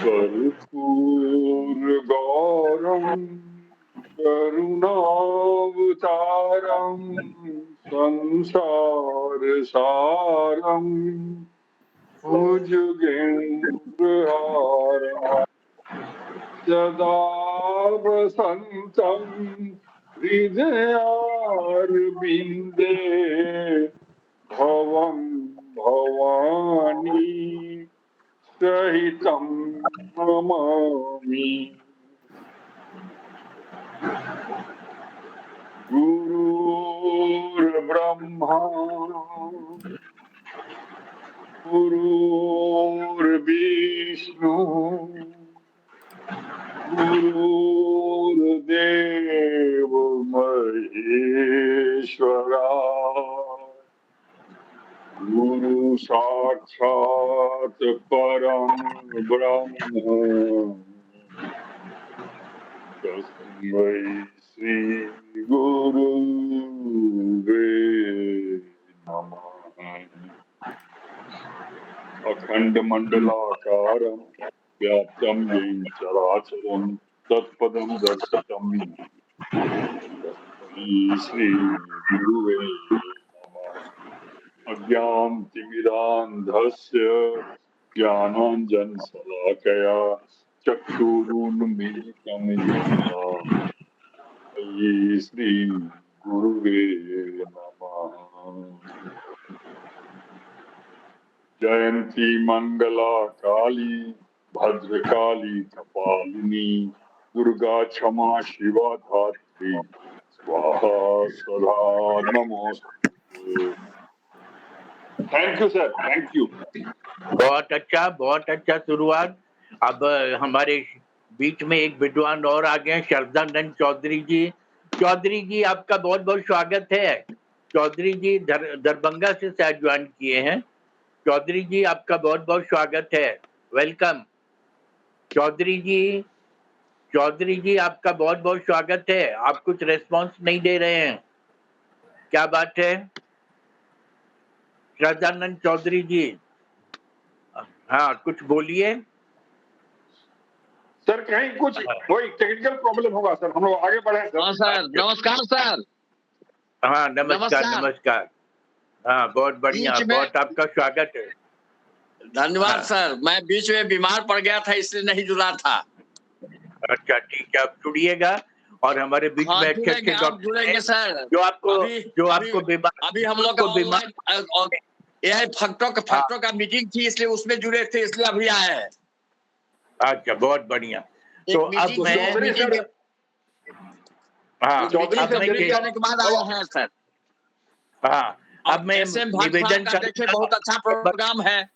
कर्पूरगौरं करुणावतारं संसारसारं भुजगेन्द्रहारं सदा वसन्तं हृदयारविन्दे भवं भवानी सहितं नमामि। गुरुर्ब्रह्मा गुरुर्विष्णु गुरुर्देव महेश्वरा गुरु साक्षात् परम ब्रह्म तस्मै श्री गुरुवे नमः। अखंड मंडलाकारं व्याप्तं येन चराचरं तत्पदं दर्शितं तस्मै श्री गुरुवे नमः। अज्ञानतिमिरान्धस्य ज्ञानाञ्जनशलाकया चक्षुरुन्मीलितं येन तस्मै श्री गुरुवे नमः। जयंती मंगला काली भद्रकाली कपालिनी दुर्गा क्षमा शिवा धात्री स्वाहा सदा नमोस्तुते। Thank you sir, thank you. बहुत अच्छा शुरुआत। अब हमारे बीच में एक विद्वान और आ गए, शरदानंद चौधरी जी। चौधरी जी आपका बहुत बहुत स्वागत है। चौधरी जी दरभंगा से शायद ज्वाइन किए हैं। चौधरी जी आपका बहुत बहुत स्वागत है, वेलकम। चौधरी जी आपका बहुत बहुत स्वागत है। आप कुछ रेस्पॉन्स नहीं दे रहे हैं, क्या बात है? शरदानंद चौधरी जी, हाँ कुछ बोलिए। सर कहीं कुछ कोई टेक्निकल प्रॉब्लम होगा सर, हम लोग आगे बढ़े सर। हाँ सर, नमस्कार सर। हाँ नमस्कार। हाँ बहुत बढ़िया, बहुत आपका स्वागत है। धन्यवाद हाँ। सर। मैं बीच में बीमार पड़ गया था इसलिए नहीं जुड़ा था। अच्छा ठीक है, आप जुड़िएगा। और हमारे बीच में अच्छे जुड़ेंगे, आप जुड़ेंगे सर। जो आपको अभी हम लोग का ऑनलाइन यह फैक्टरों का मीटिंग थी, इसलिए उसमें जुड़े थे, इसलिए अभी आए हैं। अच्छा बहुत बढ़िया। तो अब मैं जाने के बाद आए हैं सर। हाँ अब मैं निवेदन देखिए बहुत अच्छा प्रोग्राम है,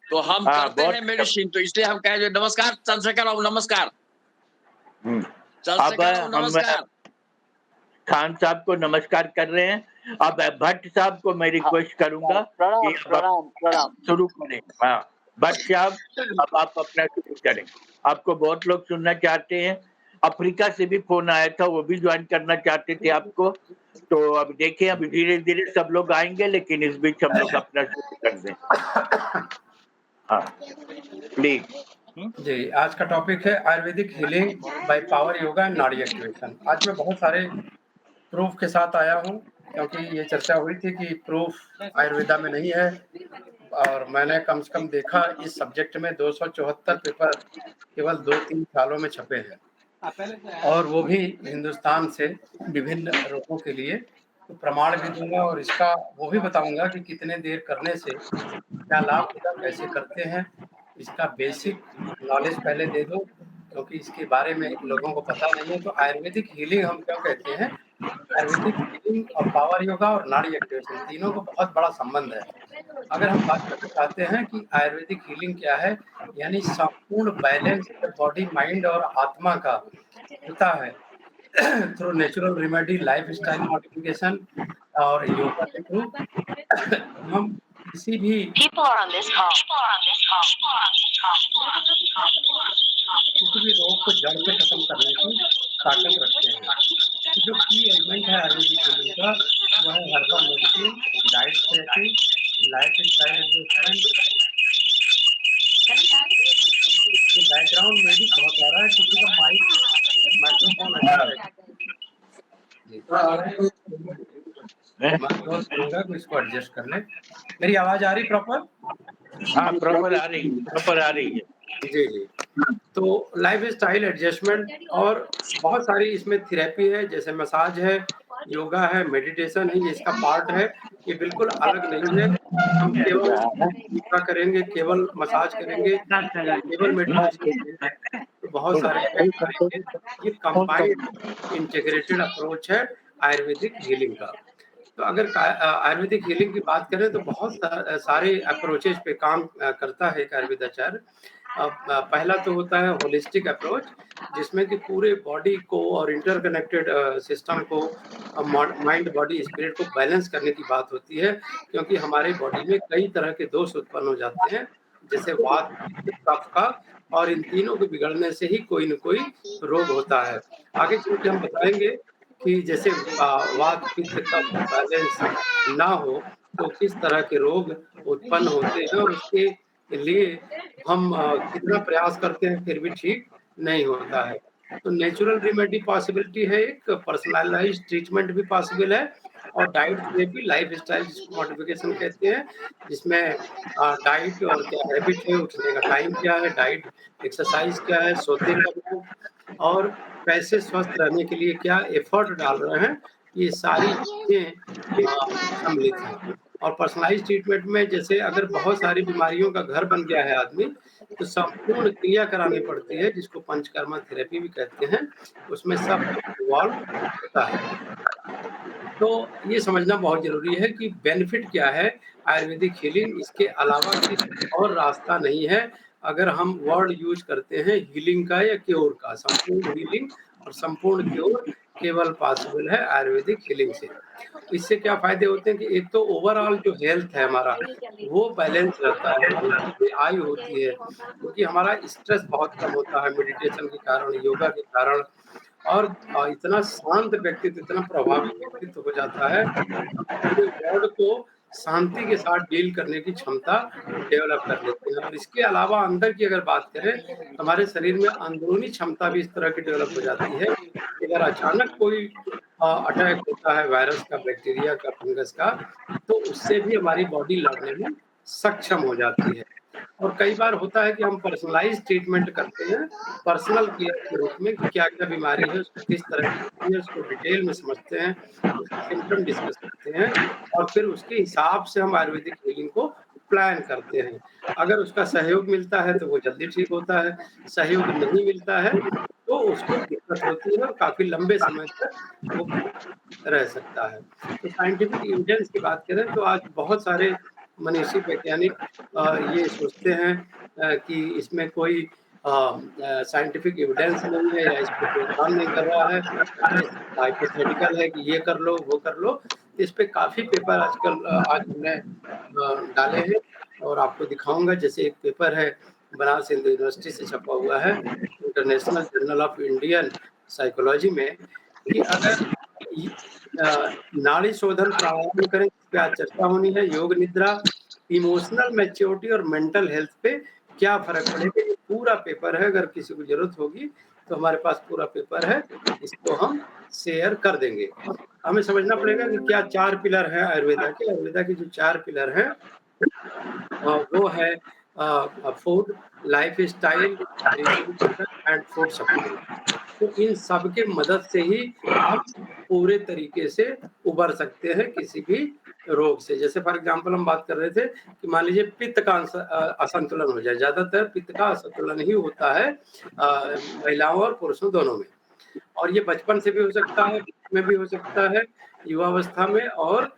तो हम करते हैं मेडिसिन, तो इसलिए हम कहें नमस्कार चंद्रशेखर बाबू, नमस्कार। अब हम खान साहब को नमस्कार कर रहे हैं। अब भट्ट साहब को मैं रिक्वेस्ट करूंगा कि शुरू करें। हाँ भट्ट साहब, अब आप अपना शुरू करें। आपको बहुत लोग सुनना चाहते हैं। अफ्रीका से भी फोन आया था, वो भी ज्वाइन करना चाहते थे आपको। तो अब देखिए, अभी धीरे धीरे सब लोग आएंगे, लेकिन इस बीच हम लोग अपना शुरू कर दें। हाँ प्लीज। जी, आज का टॉपिक है Ayurvedic healing by power yoga and नाड़ी एक्टिवेशन। आज मैं बहुत सारे प्रूफ के साथ आया हूँ, क्योंकि ये चर्चा हुई थी कि प्रूफ आयुर्वेदा में नहीं है, और मैंने कम से कम देखा इस सब्जेक्ट में 274 पेपर केवल 2-3 सालों में छपे हैं, और वो भी हिंदुस्तान से विभिन्न रोगों के लिए। तो प्रमाण भी दूंगा और इसका वो भी बताऊंगा कि कितने देर करने से क्या लाभ होगा, कैसे करते हैं। इसका बेसिक नॉलेज पहले दे दो, क्योंकि इसके बारे में लोगों को पता नहीं है। तो आयुर्वेदिक हीलिंग हम क्यों कहते हैं? आयुर्वेदिक हीलिंग और पावर योगा और नाड़ी एक्टिवेशन तीनों का बहुत बड़ा संबंध है। अगर हम बात करना चाहते हैं कि आयुर्वेदिक हीलिंग क्या है, यानी संपूर्ण बैलेंस बॉडी, माइंड और आत्मा का होता है through natural remedy, life style modification और योगा के थ्रू हम किसी भी रोग को जड़ से खत्म करने की ताकत रखते हैं। तो जो की एलिमेंट है आयुर्वेदिक हीलिंग का, वह है herbal medicine, diet therapy, life style adjustment, background music बहुत आ रहा है, किसी का माइक्रोफोन अच्छा है जी। मैं अनुरोध करूंगा कि इसको एडजस्ट कर ले। मेरी आवाज आ रही प्रॉपर? हाँ, प्रॉपर आ रही है। जी जी। तो लाइफ स्टाइल एडजस्टमेंट और बहुत सारी इसमें थेरेपी है, जैसे मसाज है, योगा है, मेडिटेशन है, ये इसका पार्ट है। ये बिल्कुल अलग नहीं है। हम केवल योगा करेंगे, केवल मसाज करेंगे, केवल मेडिटेशन करेंगे, तो बहुत सारे इफेक्ट आएंगे। ये कंबाइंड इंटीग्रेटेड अप्रोच है आयुर्वेदिक हीलिंग का। तो अगर आयुर्वेदिक हीलिंग की बात करें तो बहुत सारे अप्रोचेज पे काम करता है एक आयुर्वेदाचार्य। पहला तो होता है होलिस्टिक अप्रोच, जिसमें कि पूरे बॉडी को और इंटरकनेक्टेड सिस्टम को, माइंड बॉडी स्पिरिट को बैलेंस करने की बात होती है, क्योंकि हमारे बॉडी में कई तरह के दोष उत्पन्न हो जाते हैं, जैसे वात, पित्त, कफ का, और इन तीनों के बिगड़ने से ही कोई न कोई रोग होता है। आगे चल के हम बताएंगे कि जैसे वात, पित्त, कफ बैलेंस ना हो तो किस तरह के रोग उत्पन्न होते हैं, और उसके लिए हम कितना प्रयास करते हैं फिर भी ठीक नहीं होता है। तो नेचुरल रेमेडी पॉसिबिलिटी है, एक पर्सनलाइज्ड ट्रीटमेंट भी पॉसिबल है, और डाइट थेरेपी, लाइफ स्टाइल जिसको मॉडिफिकेशन कहते हैं, जिसमें डाइट और क्या हैबिट है, उठने का टाइम क्या है, डाइट, एक्सरसाइज क्या है, सोते कब हैं, और कैसे स्वस्थ रहने के लिए क्या एफर्ट डाल रहे हैं, ये सारी चीजें सम्मिलित हैं। और पर्सनलाइज्ड ट्रीटमेंट में जैसे अगर बहुत सारी बीमारियों का घर बन गया है आदमी, तो संपूर्ण क्रिया करानी पड़ती है, जिसको पंचकर्मा थेरेपी भी कहते हैं, उसमें सब इन्वॉल्व होता है। तो ये समझना बहुत जरूरी है कि बेनिफिट क्या है आयुर्वेदिक हीलिंग, इसके अलावा किसी और रास्ता नहीं है। अगर हम वर्ड यूज करते हैं हीलिंग का या क्योर का, संपूर्ण हीलिंग और संपूर्ण क्योर केवल पॉसिबल है आयुर्वेदिक हीलिंग से। इससे क्या फायदे होते हैं कि एक तो ओवरऑल जो हेल्थ है हमारा, वो बैलेंस रहता है, वो चीजें आई होती है, क्योंकि हमारा स्ट्रेस बहुत कम होता है मेडिटेशन के कारण, योगा के कारण, और इतना शांत व्यक्तित्व, इतना प्रभावी व्यक्तित्व हो जाता है, पूरे वर्ल्ड को शांति के साथ डील करने की क्षमता डेवलप कर लेते हैं। और इसके अलावा अंदर की अगर बात करें, हमारे शरीर में अंदरूनी क्षमता भी इस तरह की डेवलप हो जाती है कि अगर अचानक कोई अटैक होता है वायरस का, बैक्टीरिया का, फंगस का, तो उससे भी हमारी बॉडी लड़ने में सक्षम हो जाती है। और कई बार होता है कि हम पर्सनलाइज ट्रीटमेंट करते हैं पर्सनल केयर के रूप में, कि क्या क्या बीमारी है, उसको किस तरह की है, उसको डिटेल में समझते हैं, उसके सिम्टम डिस्कस करते हैं, और फिर उसके हिसाब से हम आयुर्वेदिक हीलिंग को प्लान करते हैं। अगर उसका सहयोग मिलता है तो वो जल्दी ठीक होता है, सहयोग नहीं मिलता है तो उसको दिक्कत होती है और काफी लंबे समय तक वो रह सकता है। तो साइंटिफिक एविडेंस की बात करें तो आज बहुत सारे मनीषी वैज्ञानिक ये सोचते हैं कि इसमें कोई साइंटिफिक एविडेंस नहीं है, या इस पे कोई काम नहीं कर रहा है, हाइपोथेटिकल है कि ये कर लो, वो कर लो। इस पे काफ़ी पेपर आजकल आज हमने डाले हैं, और आपको दिखाऊँगा। जैसे एक पेपर है, बनारस हिंदू यूनिवर्सिटी से छपा हुआ है, international journal of Indian psychology में, कि अगर नाड़ी शोधन प्राणायाम करें, इस पे आज चर्चा होनी है, योग निद्रा, इमोशनल मैच्योरिटी और मेंटल हेल्थ पे क्या फ़र्क पड़ेगा, ये पूरा पेपर है। अगर किसी को ज़रूरत होगी तो हमारे पास पूरा पेपर है, इसको हम शेयर कर देंगे। हमें समझना पड़ेगा कि क्या 4 पिलर हैं आयुर्वेदा के। आयुर्वेदा के जो 4 पिलर हैं वो है food, lifestyle, rejuvenation and food supplement. तो इन सब के मदद से ही हम पूरे तरीके से उबर सकते हैं किसी भी रोग से। जैसे फॉर एग्जांपल हम बात कर रहे थे कि मान लीजिए पित्त का असंतुलन हो जाए, ज़्यादातर पित्त का असंतुलन ही होता है महिलाओं और पुरुषों दोनों में, और ये बचपन से भी हो सकता है, में भी हो सकता है, युवावस्था में, और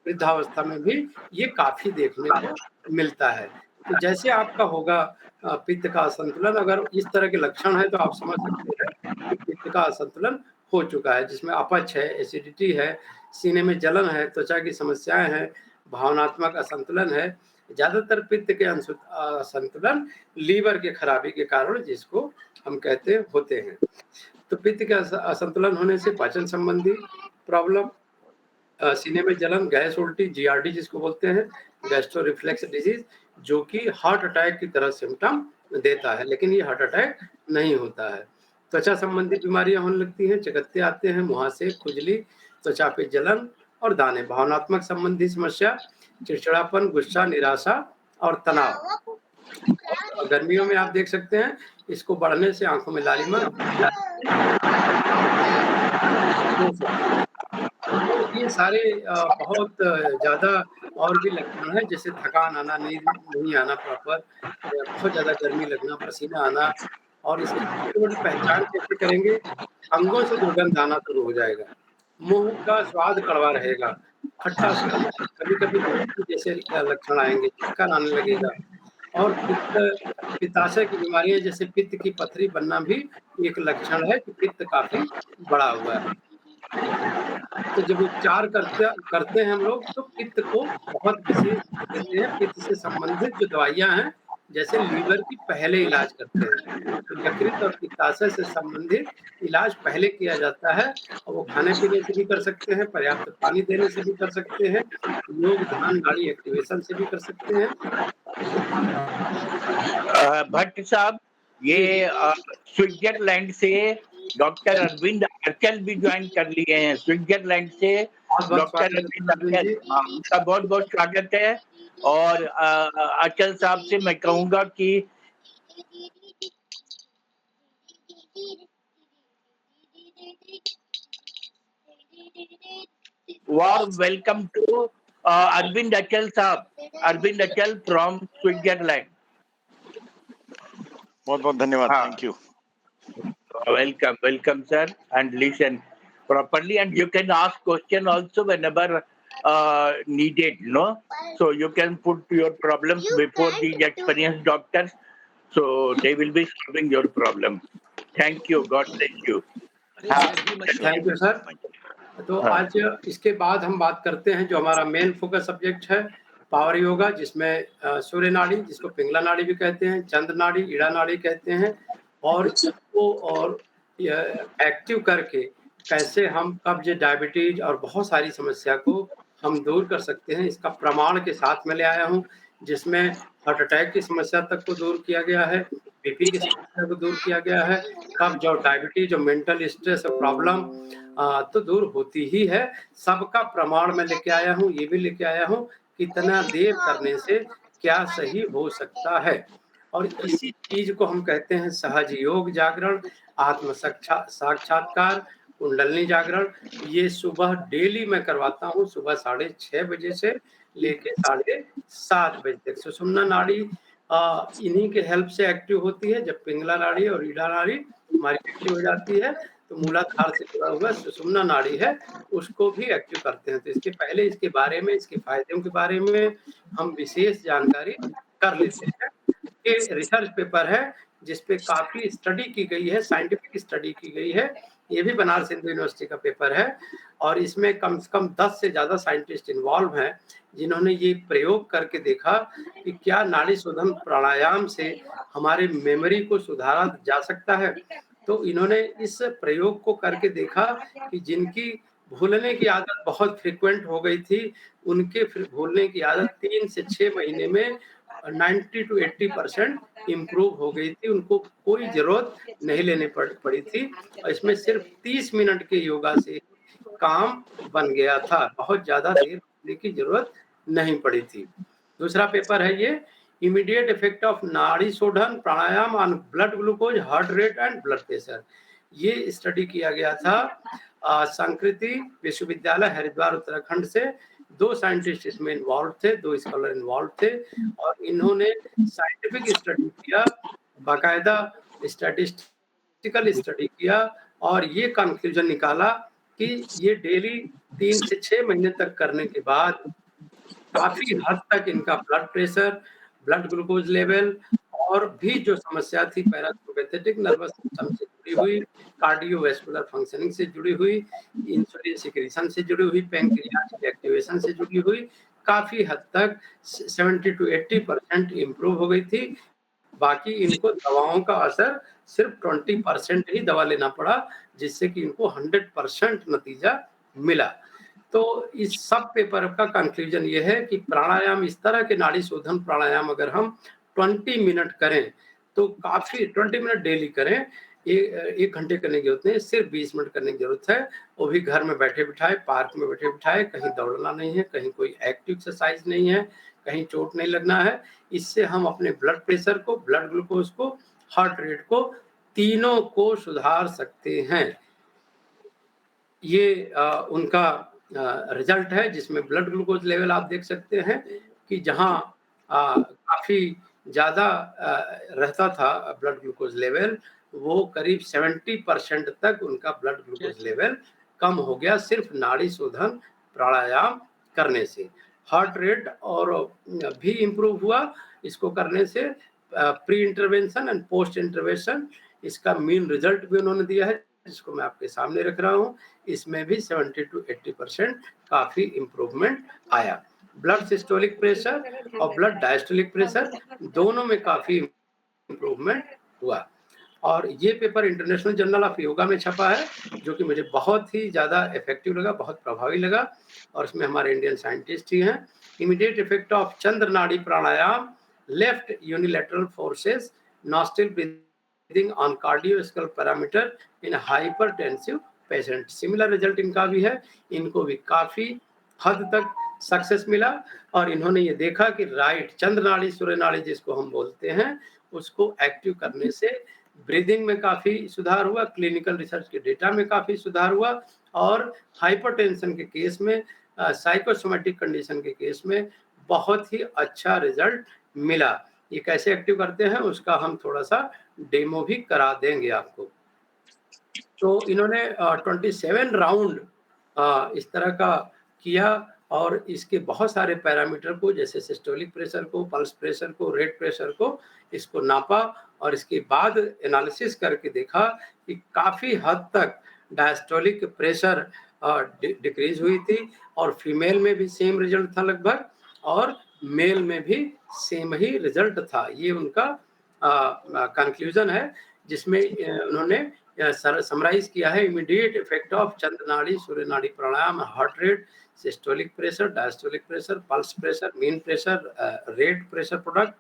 वृद्धावस्था में भी ये काफ़ी देखने को मिलता है। तो जैसे आपका होगा पित्त का असंतुलन, अगर इस तरह के लक्षण हैं तो आप समझ सकते हैं कि पित्त का असंतुलन हो चुका है, जिसमें अपच है, एसिडिटी है, सीने में जलन है, त्वचा की समस्याएं हैं, भावनात्मक असंतुलन है। ज़्यादातर पित्त के असंतुलन लीवर के खराबी के कारण, जिसको हम कहते हैं, होते हैं। तो पित्त के असंतुलन होने से पाचन संबंधी प्रॉब्लम, सीने में जलन, गैस, उल्टी, जीआरडी जिसको बोलते हैं, गैस्ट्रो रिफ्लेक्स डिजीज, जो कि हार्ट अटैक की तरह सिम्टम देता है, लेकिन ये हार्ट अटैक नहीं होता है। त्वचा संबंधी बीमारियां होने लगती हैं, चकत्ते आते हैं, मुहासे, खुजली, त्वचा पे जलन और दाने। भावनात्मक संबंधी समस्या, चिड़चिड़ापन, गुस्सा, निराशा और तनाव। और गर्मियों में आप देख सकते हैं इसको बढ़ने से आंखों में लालिमा, तो ये सारे बहुत ज़्यादा और भी लक्षण हैं, जैसे थकान आना, नींद नहीं आना प्रॉपर, बहुत ज़्यादा गर्मी लगना, पसीना आना। और इसकी छोटी-छोटी पहचान कैसे करेंगे? अंगों से दुर्गंध आना शुरू हो जाएगा, मुँह का स्वाद कड़वा रहेगा, खट्टा स्वाद, कभी-कभी उल्टी जैसे लक्षण आएँगे, चक्कर आने लगेगा। और पित्ताशय की बीमारियाँ जैसे पित्त की पथरी बनना भी एक लक्षण है कि पित्त काफ़ी बढ़ा हुआ है। तो जब उपचार करते हैं हम लोग, तो पित्त को बहुत विशेष देते हैं। पित्त से संबंधित जो दवाइयाँ हैं, जैसे लीवर की पहले इलाज करते हैं। तो यकृत और पित्ताशय से संबंधित इलाज पहले किया जाता है, और वो खाने-पीने से भी कर सकते हैं, पर्याप्त पानी देने से भी कर सकते हैं, योग, ध्यान, नाड़ी एक्टिवेशन से भी कर सकते हैं। भट्ट साहब, जी, जी। ये स्विट्जरलैंड से डॉक्टर अरविंद अचल भी ज्वाइन कर लिए हैं। स्विट्जरलैंड से बहुत-बहुत डॉक्टर स्वागत है अरविंद अरविंद अचल, जी। हाँ, उनका बहुत-बहुत स्वागत है। और अचल साहब से मैं कहूँगा कि warm welcome to Arvind Achal साहब, Arvind Achal from Switzerland. बहुत बहुत धन्यवाद, हाँ, thank you. welcome sir, and listen properly, and you can ask question also whenever needed, no? So you can put your problems before these experienced doctors, so they will be solving your problem. Thank you, God bless you. हाँ, thank you sir. तो हाँ। आज इसके बाद हम बात करते हैं जो हमारा मेन फोकस सब्जेक्ट है, पावर योगा, जिसमें सूर्य नाड़ी, जिसको पिंगला नाड़ी भी कहते हैं, चंद्र नाड़ी, ईड़ा नाड़ी कहते हैं, और इसको और एक्टिव करके कैसे हम कब्ज, डायबिटीज और बहुत सारी समस्या को हम दूर कर सकते हैं, इसका प्रमाण के साथ में ले आया हूँ, जिसमें हार्ट अटैक की समस्या तक को दूर किया गया है, बीपी की समस्या को दूर किया गया है, कब्ज और डायबिटीज और मेंटल स्ट्रेस और प्रॉब्लम तो दूर होती ही है। सबका प्रमाण मैं लेके आया हूँ, ये भी लेके आया हूँ कितना देर करने से क्या सही हो सकता है। और इसी चीज को हम कहते हैं सहज योग जागरण, आत्म साक्षात्कार, कुंडलनी जागरण। ये सुबह डेली मैं करवाता हूँ, सुबह 6:30 बजे से लेके 7:30 बजे तक। सुषुम्ना नाड़ी इन्हीं के हेल्प से एक्टिव होती है। जब पिंगला नाड़ी और ईड़ा नाड़ी हमारी एक्टिव हो जाती है, तो मूलाधार से जुड़ा हुआ सुषुम्ना नाड़ी है, उसको भी एक्टिव करते हैं। तो इसके पहले इसके बारे में, इसके फायदों के बारे में हम विशेष जानकारी कर लेते हैं। ये रिसर्च पेपर है जिसपे काफी स्टडी की गई है, साइंटिफिक स्टडी की गई है। ये भी बनारस हिंदू यूनिवर्सिटी का पेपर है, और इसमें कम से कम 10 से ज्यादा साइंटिस्ट इन्वॉल्व हैं, जिन्होंने ये प्रयोग करके देखा कि क्या नाड़ी शोधन प्राणायाम से हमारे मेमोरी को सुधारा जा सकता है। तो इन्होंने इस प्रयोग को करके देखा कि जिनकी भूलने की आदत बहुत फ्रीक्वेंट हो गई थी, उनके भूलने की आदत 3 से 6 महीने में 90 to 80% इम्प्रूव हो गई थी। उनको कोई जरूरत नहीं लेनी पड़ी थी, और इसमें सिर्फ 30 मिनट के योगा से काम बन गया था, बहुत ज्यादा देर करने की जरूरत नहीं पड़ी थी। दूसरा पेपर है ये, immediate effect of nadi shodhan pranayama on blood glucose, heart rate and blood pressure. ये स्टडी किया गया था संस्कृति विश्वविद्यालय हरिद्वार उत्तराखंड से। 2 साइंटिस्ट इसमें इन्वॉल्व थे, 2 स्कॉलर इन्वॉल्व थे, और इन्होंने साइंटिफिक स्टडी किया, बाकायदा स्टैटिस्टिकल स्टडी किया, और ये कंक्लूजन निकाला कि ये डेली 3 से 6 महीने तक करने के बाद काफी हद तक इनका blood pressure, blood glucose level, और भी जो समस्या थी पैरासिम्पैथेटिक नर्वस सिस्टम से जुड़ी हुई, कार्डियोवैस्कुलर फंक्शनिंग से जुड़ी हुई, इंसुलिन सिक्रीशन से जुड़ी हुई, पैंक्रियाज की एक्टिवेशन से जुड़ी हुई, काफी हद तक 70 to 80% इम्प्रूव हो गई थी। बाकी इनको दवाओं का असर सिर्फ 20% ही दवा लेना पड़ा, जिससे कि इनको 100% नतीजा मिला। तो इस सब पेपर का कंक्लूजन ये है कि प्राणायाम, इस तरह के नाड़ी शोधन प्राणायाम अगर हम 20 मिनट करें तो काफी, 20 मिनट डेली करें, एक घंटे करने की जरूरत नहीं, सिर्फ 20 मिनट करने की जरूरत है। वो भी घर में बैठे बिठाए, पार्क में बैठे बिठाए, कहीं दौड़ना नहीं है, कहीं कोई एक्टिव एक्सरसाइज नहीं है, कहीं चोट नहीं लगना है। इससे हम अपने ब्लड प्रेशर को, ब्लड ग्लूकोज को, हार्ट रेट को, तीनों को सुधार सकते हैं। ये उनका रिजल्ट है, जिसमें ब्लड ग्लूकोज लेवल आप देख सकते हैं कि जहां काफी ज्यादा रहता था ब्लड ग्लूकोज लेवल, वो करीब 70% तक उनका ब्लड ग्लूकोज लेवल कम हो गया सिर्फ नाड़ी शोधन प्राणायाम करने से। हार्ट रेट और भी इम्प्रूव हुआ इसको करने से। Pre intervention and post intervention, इसका मीन रिजल्ट भी उन्होंने दिया है, जिसको मैं आपके सामने रख रहा हूँ। इसमें भी 70 to 80% काफी इम्प्रूवमेंट आया। ब्लड सिस्टोलिक प्रेशर और ब्लड डायस्टोलिक प्रेशर दोनों में काफी इम्प्रूवमेंट हुआ। और ये paper international journal of yoga में छपा है, जो कि मुझे बहुत ही ज्यादा इफेक्टिव लगा, बहुत प्रभावी लगा। और इसमें हमारे इंडियन साइंटिस्ट ही हैं। Immediate effect of chandra nadi pranayama, left unilateral forces, nostril breathing on cardiovascular parameter in hypertensive patient. Similar result इनका भी है, इनको भी काफी हद तक सक्सेस मिला। और इन्होंने ये देखा कि राइट चंद्र नाड़ी, सूर्य नाड़ी जिसको हम बोलते हैं, उसको एक्टिव करने से ब्रीदिंग में काफी सुधार हुआ, क्लिनिकल रिसर्च के डेटा में काफी सुधार हुआ, और हाइपरटेंशन के केस में, साइकोसोमेटिक कंडीशन के केस में बहुत ही अच्छा रिजल्ट मिला। ये कैसे एक्टिव करते हैं उसका हम थोड़ा सा डेमो भी करा देंगे आपको। तो इन्होंने 27 राउंड इस तरह का किया, और इसके बहुत सारे पैरामीटर को, जैसे सिस्टोलिक प्रेशर को, पल्स प्रेशर को, रेट प्रेशर को, इसको नापा, और इसके बाद एनालिसिस करके देखा कि काफी हद तक डायस्टोलिक प्रेशर डिक्रीज हुई थी, और फीमेल में भी सेम रिजल्ट था लगभग, और मेल में भी सेम ही रिजल्ट था। ये उनका कंक्लूजन है, जिसमें उन्होंने समराइज किया है immediate effect of chandra nadi, surya nadi pranayama, heart rate, systolic pressure, diastolic pressure, pulse pressure, mean pressure, rate pressure product,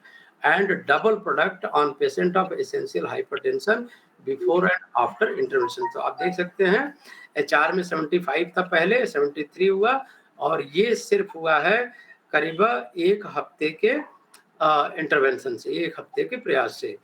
and double product on patient of essential hypertension before and after intervention। तो आप देख सकते हैं HR में 75 था पहले, 73 हुआ, और ये सिर्फ हुआ है करीब एक हफ्ते के इंटरवेंशन से, एक हफ्ते के प्रयास से।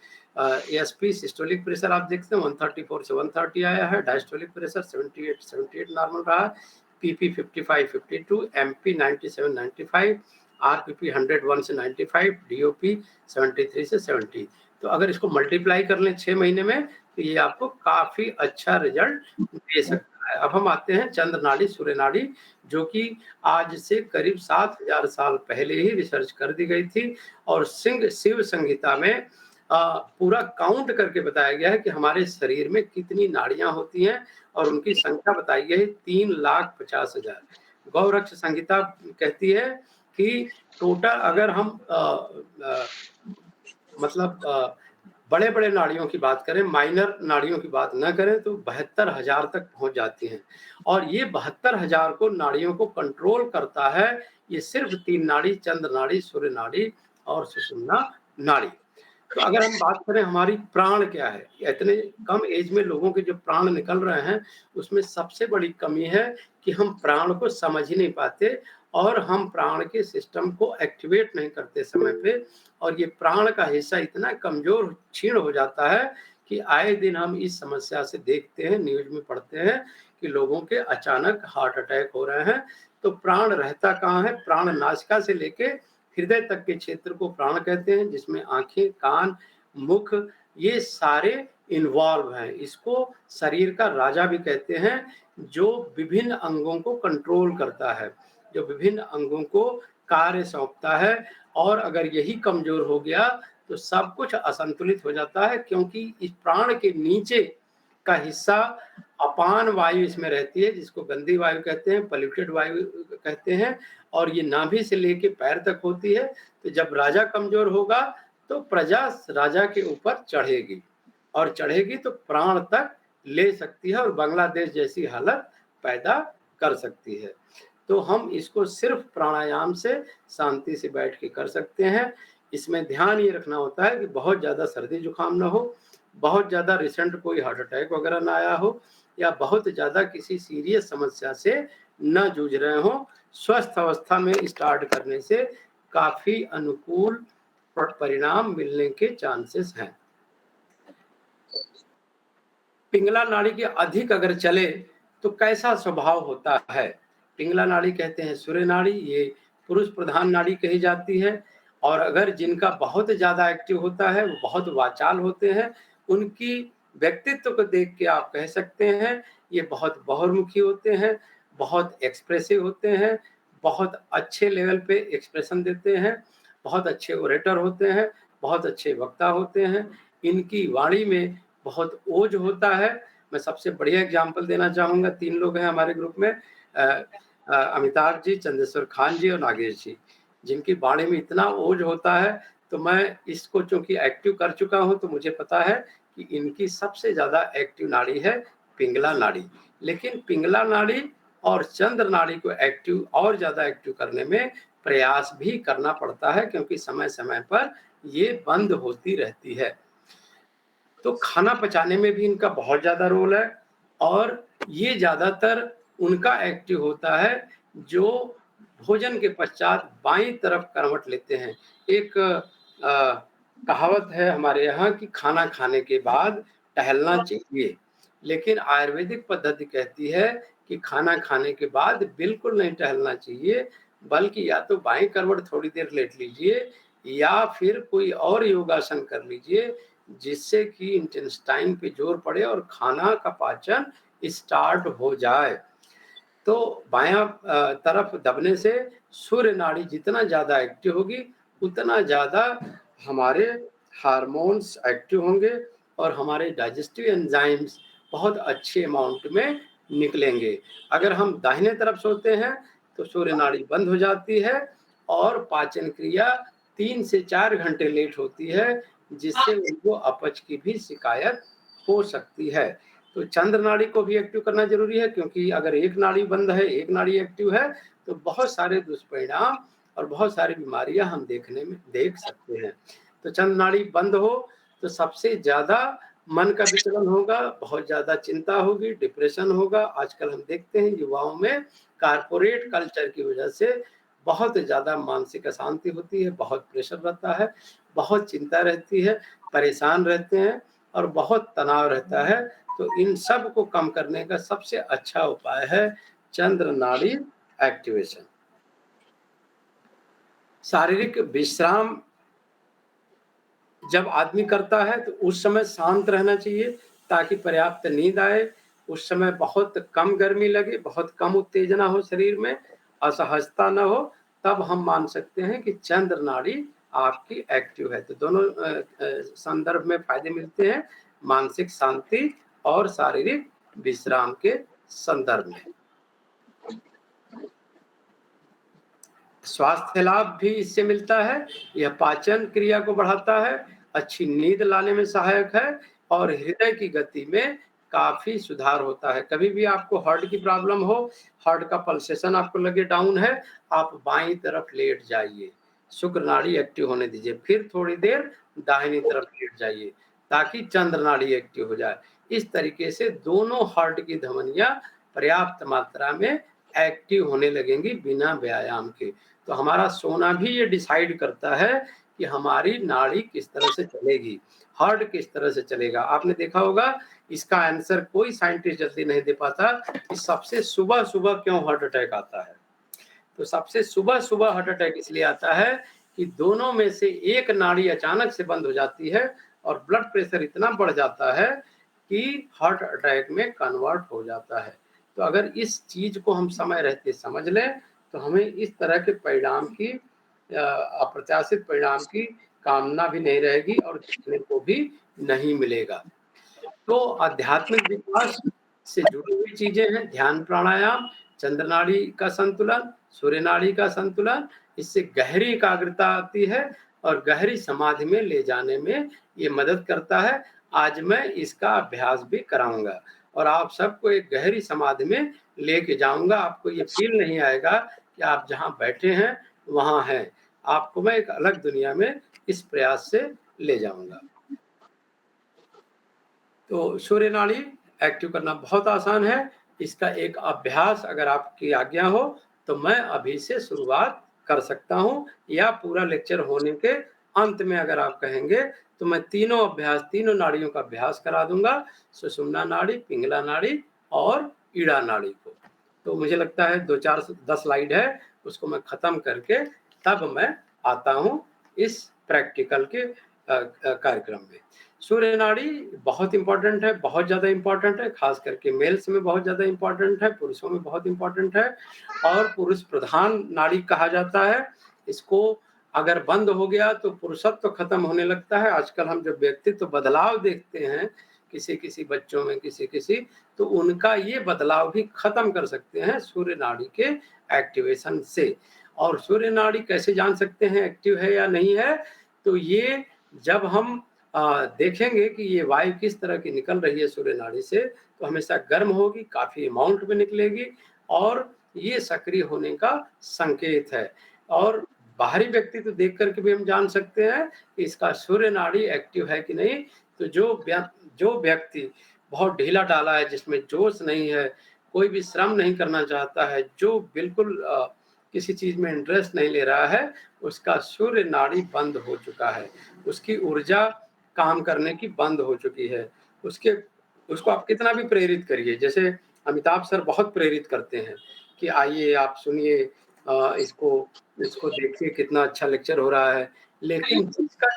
ASP सिस्टोलिक प्रेशर आप देखते हैं 134 से 130 आया है, डायस्टोलिक प्रेशर 78 नॉर्मल रहा, PP 55 52, MP 97 95, RPP 101 से 95, DOP 73 से 70। तो अगर इसको मल्टीप्लाई कर लें 6 महीने में, तो ये आपको काफी अच्छा रिजल्ट दे सकता है। अब हम आते हैं चंद्र नाड़ी, सूर्य नाड़ी, जो कि आज से करीब 7000 साल पहले ही रिसर्च कर दी गई थी, और शिव संहिता में पूरा काउंट करके बताया गया है कि हमारे शरीर में कितनी नाड़ियां होती हैं, और उनकी संख्या बताई गई है 3,50,000। गौरक्ष संहिता कहती है कि टोटल अगर हम मतलब बड़े बड़े नाड़ियों की बात करें, माइनर नाड़ियों की बात न करें, तो 72,000 तक पहुंच जाती हैं। और ये 72,000 को नाड़ियों को कंट्रोल करता है ये सिर्फ 3 नाड़ी, चंद्र नाड़ी, सूर्य नाड़ी और सुषुम्ना नाड़ी। तो अगर हम बात करें हमारी प्राण क्या है, इतने कम एज में लोगों के जो प्राण निकल रहे हैं, उसमें सबसे बड़ी कमी है कि हम प्राण को समझ ही नहीं पाते, और हम प्राण के सिस्टम को एक्टिवेट नहीं करते समय पे, और ये प्राण का हिस्सा इतना कमजोर क्षीण हो जाता है कि आए दिन हम इस समस्या से देखते हैं, न्यूज में पढ़ते हैं कि लोगों के अचानक हार्ट अटैक हो रहे हैं। तो प्राण रहता कहाँ है? प्राण नासिका से लेके हृदय तक के क्षेत्र को प्राण कहते हैं, जिसमें आंखें, कान, मुख, ये सारे इन्वॉल्व हैं। इसको शरीर का राजा भी कहते हैं, जो विभिन्न अंगों को कंट्रोल करता है, जो विभिन्न अंगों को कार्य सौंपता है। और अगर यही कमजोर हो गया तो सब कुछ असंतुलित हो जाता है, क्योंकि इस प्राण के नीचे का हिस्सा अपान वायु इसमें रहती है, जिसको गंदी वायु कहते हैं, पॉल्यूटेड वायु कहते हैं, और ये नाभि से लेके पैर तक होती है। तो जब राजा कमजोर होगा तो प्रजा राजा के ऊपर चढ़ेगी, और चढ़ेगी तो प्राण तक ले सकती है, और बांग्लादेश जैसी हालत पैदा कर सकती है। तो हम इसको सिर्फ प्राणायाम से शांति से बैठ के कर सकते हैं। इसमें ध्यान ये रखना होता है कि बहुत ज़्यादा सर्दी जुकाम ना हो, बहुत ज़्यादा रिसेंट कोई हार्ट अटैक वगैरह ना आया हो, या बहुत ज़्यादा किसी सीरियस समस्या से न जूझ रहे हों। स्वस्थ अवस्था में स्टार्ट करने से काफ़ी अनुकूल परिणाम मिलने के चांसेस हैं। पिंगला नाड़ी के अधिक अगर चले तो कैसा स्वभाव होता है? पिंगला नाड़ी कहते हैं सूर्य नाड़ी, ये पुरुष प्रधान नाड़ी कही जाती है। और अगर जिनका बहुत ज़्यादा एक्टिव होता है, वो बहुत वाचाल होते हैं, उनकी व्यक्तित्व को देख के आप कह सकते हैं ये बहुत बहुमुखी होते हैं, बहुत एक्सप्रेसिव होते हैं, बहुत अच्छे लेवल पे एक्सप्रेशन देते हैं, बहुत अच्छे ओरेटर होते हैं, बहुत अच्छे वक्ता होते हैं। इनकी वाणी में बहुत ओज होता है। मैं सबसे बढ़िया एग्जाम्पल देना चाहूँगा, 3 लोग हैं हमारे ग्रुप में, अमिताभ जी, चंद्रेश्वर खान जी और नागेश जी, जिनकी वाणी में इतना ओज होता है। तो मैं इसको चूँकि एक्टिव कर चुका हूँ तो मुझे पता है कि इनकी सबसे ज़्यादा एक्टिव नाड़ी है पिंगला नाड़ी। लेकिन पिंगला नाड़ी और चंद्र नाड़ी को एक्टिव और ज़्यादा एक्टिव करने में प्रयास भी करना पड़ता है, क्योंकि समय-समय पर ये बंद होती रहती है। तो खाना पचाने में भी इनका बहुत ज़्यादा रोल है, और ये ज़्यादातर उनका एक्टिव होता है जो भोजन के पश्चात बाईं तरफ करवट लेते हैं। एक कहावत है हमारे यहाँ कि खाना खाने के बाद टहलना चाहिए, लेकिन आयुर्वेदिक पद्धति कहती है कि खाना खाने के बाद बिल्कुल नहीं टहलना चाहिए, बल्कि या तो बाईं करवट थोड़ी देर लेट लीजिए या फिर कोई और योगासन कर लीजिए, जिससे कि इंटेस्टाइन पे जोर पड़े और खाना का पाचन स्टार्ट हो जाए। तो बायां तरफ दबने से सूर्य नाड़ी जितना ज़्यादा एक्टिव होगी, उतना ज़्यादा हमारे हार्मोन्स एक्टिव होंगे और हमारे डाइजेस्टिव एंजाइम्स बहुत अच्छे अमाउंट में निकलेंगे। अगर हम दाहिने तरफ सोते हैं तो सूर्य नाड़ी बंद हो जाती है और पाचन क्रिया 3 से 4 घंटे लेट होती है, जिससे उनको अपच की भी शिकायत हो सकती है। तो चंद्र नाड़ी को भी एक्टिव करना जरूरी है, क्योंकि अगर एक नाड़ी बंद है, एक नाड़ी एक्टिव है, तो बहुत सारे दुष्परिणाम और बहुत सारी बीमारियां हम देख सकते हैं। तो चंद्र नाड़ी बंद हो तो सबसे ज्यादा मन का विचलन होगा, बहुत ज्यादा चिंता होगी, डिप्रेशन होगा। आजकल हम देखते हैं युवाओं में कारपोरेट कल्चर की वजह से बहुत ज्यादा मानसिक अशांति होती है, बहुत प्रेशर रहता है, बहुत चिंता रहती है, परेशान रहते हैं और बहुत तनाव रहता है। तो इन सब को कम करने का सबसे अच्छा उपाय है चंद्र नाड़ी एक्टिवेशन। शारीरिक विश्राम जब आदमी करता है तो उस समय शांत रहना चाहिए ताकि पर्याप्त नींद आए। उस समय बहुत कम गर्मी लगे, बहुत कम उत्तेजना हो शरीर में, असहजता न हो, तब हम मान सकते हैं कि चंद्र नाड़ी आपकी एक्टिव है। तो दोनों संदर्भ में फायदे मिलते हैं, मानसिक शांति और शारीरिक विश्राम के संदर्भ में। स्वास्थ्य लाभ भी इससे मिलता है। यह पाचन क्रिया को बढ़ाता है, अच्छी नींद लाने में सहायक है और हृदय की गति में काफी सुधार होता है। कभी भी आपको हार्ट की प्रॉब्लम हो, हार्ट का पल्सेशन आपको लगे डाउन है, आप बाईं तरफ लेट जाइए, शुक्र नाड़ी एक्टिव होने दीजिए, फिर थोड़ी देर दाहिनी तरफ लेट जाइए ताकि चंद्र नाड़ी एक्टिव हो जाए। इस तरीके से दोनों हार्ट की धमनियां पर्याप्त मात्रा में एक्टिव होने लगेंगी बिना व्यायाम के। तो हमारा सोना भी ये डिसाइड करता है कि हमारी नाड़ी किस तरह से चलेगी, हार्ट किस तरह से चलेगा। आपने देखा होगा, इसका आंसर कोई साइंटिस्ट जल्दी नहीं दे पाता कि सबसे सुबह सुबह क्यों हार्ट अटैक आता है। तो सबसे सुबह सुबह हार्ट अटैक इसलिए आता है कि दोनों में से एक नाड़ी अचानक से बंद हो जाती है और ब्लड प्रेशर इतना बढ़ जाता है कि हार्ट अटैक में कन्वर्ट हो जाता है। तो अगर इस चीज को हम समय रहते समझ लें तो हमें इस तरह के परिणाम की, अप्रत्याशित परिणाम की कामना भी नहीं रहेगी और देखने को भी नहीं मिलेगा। तो आध्यात्मिक विकास से जुड़ी हुई चीजें हैं ध्यान, प्राणायाम, चंद्र नाड़ी का संतुलन, सूर्य नाड़ी का संतुलन। इससे गहरी एकाग्रता आती है और गहरी समाधि में ले जाने में ये मदद करता है। आज मैं इसका अभ्यास भी कराऊंगा और आप सबको एक गहरी समाधि में लेके जाऊंगा। आपको ये फील नहीं आएगा कि आप जहाँ बैठे हैं वहाँ हैं। आपको मैं एक अलग दुनिया में इस प्रयास से ले जाऊंगा। तो सूर्य नाड़ी एक्टिव करना बहुत आसान है। इसका एक अभ्यास अगर आपकी आज्ञा हो तो मैं अभी से शुरुआत कर सकता हूँ, या पूरा लेक्चर होने के अंत में अगर आप कहेंगे तो मैं तीनों नाड़ियों का अभ्यास करा दूंगा, सुषुम्ना नाड़ी, पिंगला नाड़ी और ईड़ा नाड़ी को। तो मुझे लगता है 10 स्लाइड है, उसको मैं खत्म करके तब मैं आता हूँ इस प्रैक्टिकल के कार्यक्रम में। सूर्य नाड़ी बहुत इंपॉर्टेंट है, बहुत ज़्यादा इंपॉर्टेंट है, खास करके मेल्स में बहुत ज़्यादा इंपॉर्टेंट है, पुरुषों में बहुत इंपॉर्टेंट है और पुरुष प्रधान नाड़ी कहा जाता है। इसको अगर बंद हो गया तो पुरुषत्व तो खत्म होने लगता है। आजकल हम जब व्यक्तित्व बदलाव देखते हैं किसी बच्चों में, किसी तो उनका ये बदलाव भी खत्म कर सकते हैं सूर्य नाड़ी के एक्टिवेशन से। और सूर्य नाड़ी कैसे जान सकते हैं एक्टिव है या नहीं है? तो ये जब हम देखेंगे कि ये वायु किस तरह की निकल रही है सूर्य नाड़ी से, तो हमेशा गर्म होगी, काफी अमाउंट में निकलेगी और ये सक्रिय होने का संकेत है। और बाहरी व्यक्ति तो देख करके भी हम जान सकते हैं कि इसका सूर्य नाड़ी एक्टिव है कि नहीं। तो जो व्यक्ति बहुत ढीला ढाला है, जिसमें जोश नहीं है, कोई भी श्रम नहीं करना चाहता है, जो बिल्कुल किसी चीज में इंटरेस्ट नहीं ले रहा है, उसका सूर्य नाड़ी बंद हो चुका है, उसकी ऊर्जा काम करने की बंद हो चुकी है। उसको आप कितना भी प्रेरित करिए, जैसे अमिताभ सर बहुत प्रेरित करते हैं कि आइए आप सुनिए, इसको देखिए कितना अच्छा लेक्चर हो रहा है, लेकिन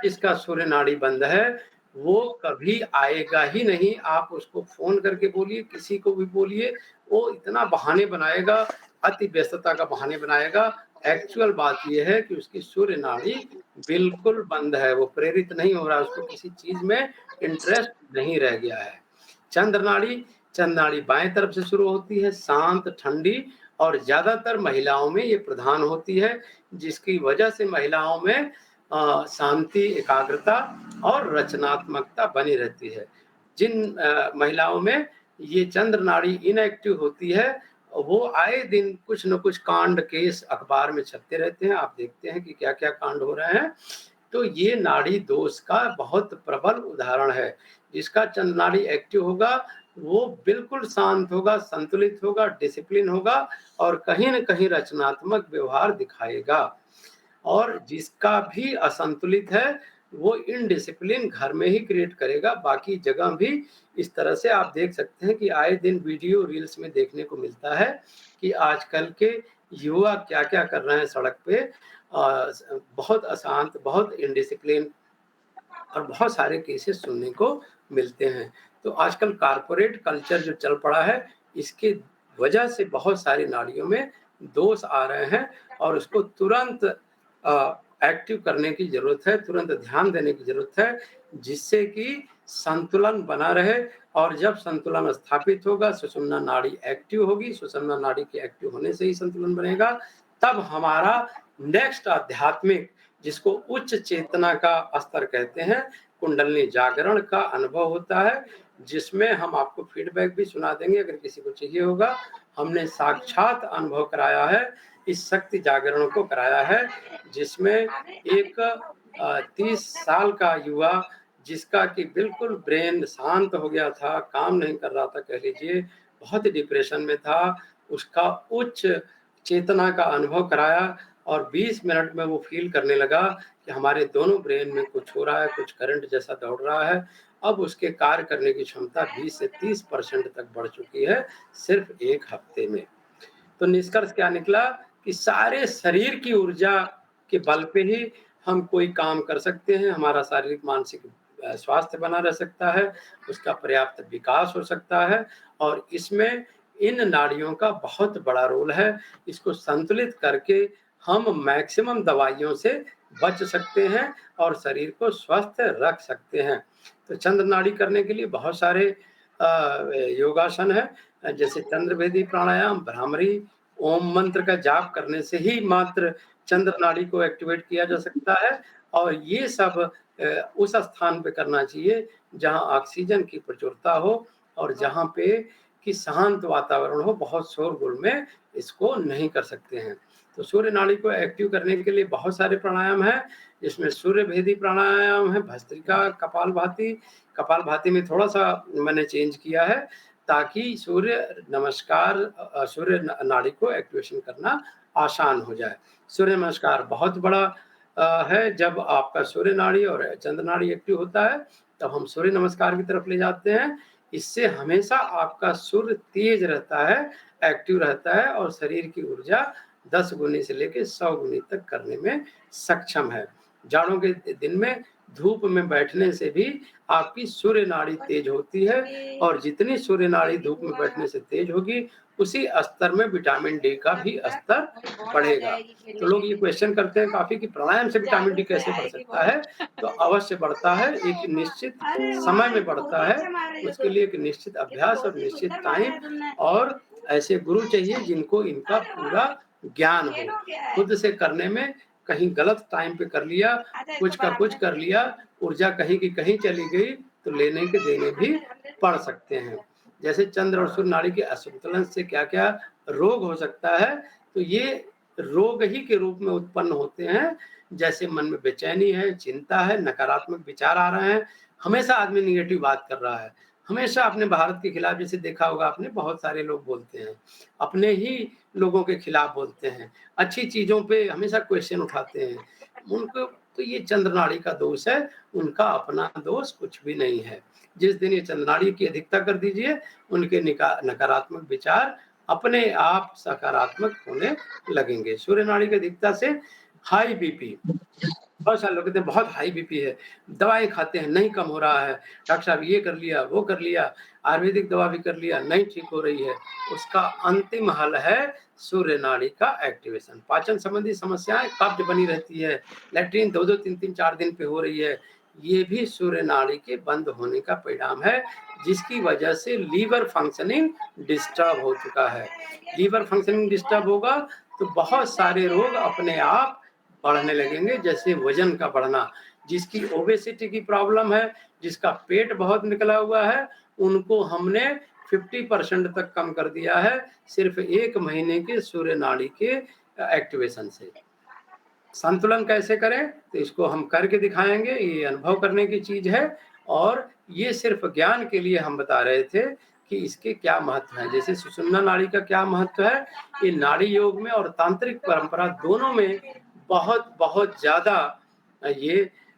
जिसका सूर्य नाड़ी बंद है वो कभी आएगा ही नहीं। आप उसको फोन करके बोलिए, किसी को भी बोलिए, वो इतना बहाने बनाएगा, अति व्यस्तता का बहाने बनाएगा। एक्चुअल बात यह है कि उसकी सूर्य नाड़ी बिल्कुल बंद है, वो प्रेरित नहीं हो रहा, उसको किसी चीज में इंटरेस्ट नहीं रह गया है। चंद्र नाड़ी बाएं तरफ से शुरू होती है, शांत, ठंडी और ज्यादातर महिलाओं में ये प्रधान होती है, जिसकी वजह से महिलाओं में शांति, एकाग्रता और रचनात्मकता बनी रहती है। जिन महिलाओं में ये चंद्र नाड़ी इनएक्टिव होती है, वो आए दिन कुछ न कुछ कांड केस अखबार में छपते रहते हैं। आप देखते हैं कि क्या क्या कांड हो रहे हैं। तो ये नाड़ी दोष का बहुत प्रबल उदाहरण है। जिसका चंद्र नाड़ी एक्टिव होगा वो बिल्कुल शांत होगा, संतुलित होगा, डिसिप्लिन होगा और कहीं न कहीं रचनात्मक व्यवहार दिखाएगा। और जिसका भी असंतुलित है वो इनडिसिप्लिन घर में ही क्रिएट करेगा, बाकी जगह भी इस तरह से आप देख सकते हैं कि आए दिन वीडियो रील्स में देखने को मिलता है कि आजकल के युवा क्या क्या कर रहे हैं सड़क पे। बहुत अशांत, बहुत इनडिसिप्लिन और बहुत सारे केसेस सुनने को मिलते हैं। तो आजकल कारपोरेट कल्चर जो चल पड़ा है, इसके वजह से बहुत सारी नाड़ियों में दोष आ रहे हैं और उसको तुरंत एक्टिव करने की जरूरत है, तुरंत ध्यान देने की जरूरत है, जिससे कि संतुलन बना रहे। और जब संतुलन स्थापित होगा, सुषुम्ना नाड़ी एक्टिव होगी, सुषुम्ना नाड़ी के एक्टिव होने से ही संतुलन बनेगा, तब हमारा नेक्स्ट आध्यात्मिक, जिसको उच्च चेतना का स्तर कहते हैं, कुंडलिनी जागरण का अनुभव होता है, जिसमें हम आपको फीडबैक भी सुना देंगे अगर किसी को चाहिए होगा। हमने साक्षात अनुभव कराया है, इस शक्ति जागरण को कराया है, जिसमें एक 30 साल का युवा, जिसका कि बिल्कुल ब्रेन शांत हो गया था, काम नहीं कर रहा था, कह लीजिए बहुत ही डिप्रेशन में था, उसका उच्च चेतना का अनुभव कराया और 20 मिनट में वो फील करने लगा कि हमारे दोनों ब्रेन में कुछ हो रहा है, कुछ करंट जैसा दौड़ रहा है। अब उसके कार्य करने की क्षमता 20 से 30% तक बढ़ चुकी है सिर्फ 1 हफ्ते में। तो निष्कर्ष क्या निकला कि सारे शरीर की ऊर्जा के बल पे ही हम कोई काम कर सकते हैं, हमारा शारीरिक मानसिक स्वास्थ्य बना रह सकता है, उसका पर्याप्त विकास हो सकता है और इसमें इन नाड़ियों का बहुत बड़ा रोल है। इसको संतुलित करके हम मैक्सिमम दवाइयों से बच सकते हैं और शरीर को स्वस्थ रख सकते हैं। तो चंद्र नाड़ी करने के लिए बहुत सारे योगासन है, जैसे चंद्रभेदी प्राणायाम, भ्रामरी, ओम मंत्र का जाप करने से ही मात्र चंद्र नाड़ी को एक्टिवेट किया जा सकता है। और ये सब उस स्थान पे करना चाहिए जहां ऑक्सीजन की प्रचुरता हो और जहां पे कि शांत वातावरण हो, बहुत शोरगुल में इसको नहीं कर सकते हैं। तो सूर्य नाड़ी को एक्टिव करने के लिए बहुत सारे प्राणायाम हैं, जिसमें सूर्य भेदी प्राणायाम है, भस्त्रिका, कपालभाति। कपालभाति में थोड़ा-सा मैंने चेंज किया है ताकि सूर्य नमस्कार सूर्य नाड़ी को एक्टिवेशन करना आसान हो जाए। सूर्य नमस्कार बहुत बड़ा है, जब आपका सूर्य नाड़ी और चंद्र नाड़ी एक्टिव होता है, तब हम सूर्य नमस्कार की तरफ ले जाते हैं। इससे हमेशा आपका सूर्य तेज रहता है, एक्टिव रहता है और शरीर की ऊर्जा 10 गुनी से लेके 100 गुनी तक करने में सक्षम है। जाड़ों के दिन में धूप में बैठने से भी आपकी सूर्य नाड़ी तेज होती है और जितनी सूर्य नाड़ी धूप में बैठने से तेज होगी, उसी स्तर में विटामिन डी का भी स्तर बढ़ेगा। तो लोग ये क्वेश्चन करते हैं काफ़ी कि प्राणायाम से विटामिन डी कैसे बढ़ सकता है? तो अवश्य बढ़ता है, एक निश्चित समय में बढ़ता है। उसके लिए एक निश्चित अभ्यास और निश्चित टाइम और ऐसे गुरु चाहिए जिनको इनका पूरा ज्ञान हो। खुद से करने में कहीं गलत टाइम पे कर लिया, कुछ का कुछ कर लिया, ऊर्जा कहीं की कहीं चली गई, तो लेने के देने भी पड़ सकते हैं। जैसे चंद्र और सूर्य नाड़ी के असंतुलन से क्या-क्या रोग हो सकता है, तो ये रोग ही के रूप में उत्पन्न होते हैं। जैसे मन में बेचैनी है, चिंता है, नकारात्मक विचार आ रहे हैं, हमेशा आदमी नेगेटिव बात कर रहा है, हमेशा अपने भारत के खिलाफ, जैसे देखा होगा आपने, बहुत सारे लोग बोलते हैं, अपने ही लोगों के खिलाफ बोलते हैं, अच्छी चीज़ों पे हमेशा क्वेश्चन उठाते हैं। उनको तो ये चंद्र नाड़ी का दोष है, उनका अपना दोष कुछ भी नहीं है। जिस दिन ये चंद्र नाड़ी की अधिकता कर दीजिए, उनके नकारात्मक विचार अपने आप सकारात्मक होने लगेंगे। सूर्य नाड़ी की अधिकता से हाई बीपी, बहुत सारे लोग कहते हैं बहुत हाई बीपी है, दवाएँ खाते हैं, नहीं कम हो रहा है, डॉक्टर साहब ये कर लिया, वो कर लिया, आयुर्वेदिक दवा भी कर लिया, नहीं ठीक हो रही है। उसका अंतिम हल है सूर्य नाड़ी का एक्टिवेशन। पाचन संबंधी समस्याएँ, कब्ज बनी रहती है, लैट्रिन 2-2, 3-3, 4 दिन पे हो रही है, ये भी सूर्य नाड़ी के बंद होने का परिणाम है, जिसकी वजह से लीवर फंक्शनिंग डिस्टर्ब हो चुका है। लीवर फंक्शनिंग डिस्टर्ब होगा तो बहुत सारे रोग अपने आप बढ़ने लगेंगे, जैसे वजन का बढ़ना, जिसकी ओबेसिटी की प्रॉब्लम है, जिसका पेट बहुत निकला हुआ है, उनको हमने 50% तक कम कर दिया है, सिर्फ 1 महीने के सूर्य नाड़ी के एक्टिवेशन से। संतुलन कैसे करें? तो इसको हम करके दिखाएँगे, ये अनुभव करने की चीज़ है और ये सिर्फ ज्ञान के लिए हम बता रहे थे कि इसके क्या महत्व है। जैसे सुषुम्ना नाड़ी का क्या महत्व है, ये नाड़ी योग में और तांत्रिक परंपरा दोनों में बहुत ज़्यादा ये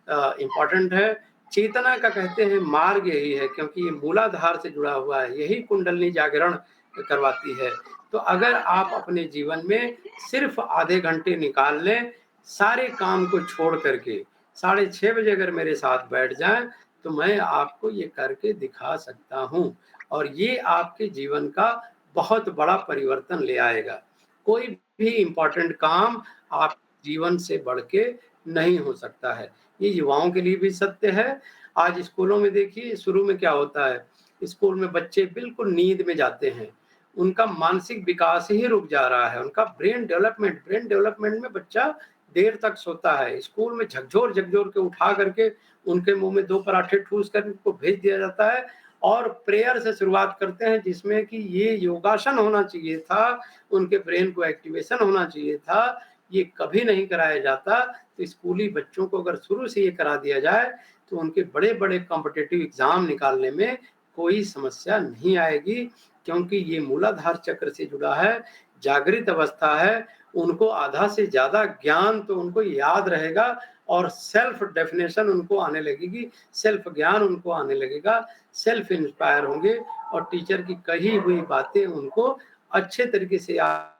इम्पोर्टेंट है। चेतना का कहते हैं मार्ग यही है, क्योंकि ये मूलाधार से जुड़ा हुआ है, यही कुंडलिनी जागरण करवाती है। तो अगर आप अपने जीवन में सिर्फ आधे घंटे निकाल लें, सारे काम को छोड़ करके 6:30 बजे अगर मेरे साथ बैठ जाएँ, तो मैं आपको ये करके दिखा सकता हूँ और ये आपके जीवन का बहुत बड़ा परिवर्तन ले आएगा। कोई भी इम्पोर्टेंट काम आप जीवन से बढ़ के नहीं हो सकता है। ये युवाओं के लिए भी सत्य है। आज स्कूलों में देखिए शुरू में क्या होता है, स्कूल में बच्चे बिल्कुल नींद में जाते हैं। उनका मानसिक विकास ही रुक जा रहा है, उनका ब्रेन डेवलपमेंट में बच्चा देर तक सोता है। स्कूल में झकझोर-झकझोर के उठा करके उनके मुँह में 2 पराठे ठूस कर उनको भेज दिया जाता है और प्रेयर से शुरुआत करते हैं, जिसमें कि ये योगासन होना चाहिए था, उनके ब्रेन को एक्टिवेशन होना चाहिए था, ये कभी नहीं कराया जाता। तो स्कूली बच्चों को अगर शुरू से ये करा दिया जाए, तो उनके बड़े-बड़े कॉम्पिटिटिव एग्ज़ाम निकालने में कोई समस्या नहीं आएगी, क्योंकि ये मूलाधार चक्र से जुड़ा है, जागृत अवस्था है, उनको आधा से ज़्यादा ज्ञान तो उनको याद रहेगा और सेल्फ डेफिनेशन उनको आने लगेगी, सेल्फ ज्ञान उनको आने लगेगा, सेल्फ इंस्पायर होंगे और टीचर की कही हुई बातें उनको अच्छे तरीके से याद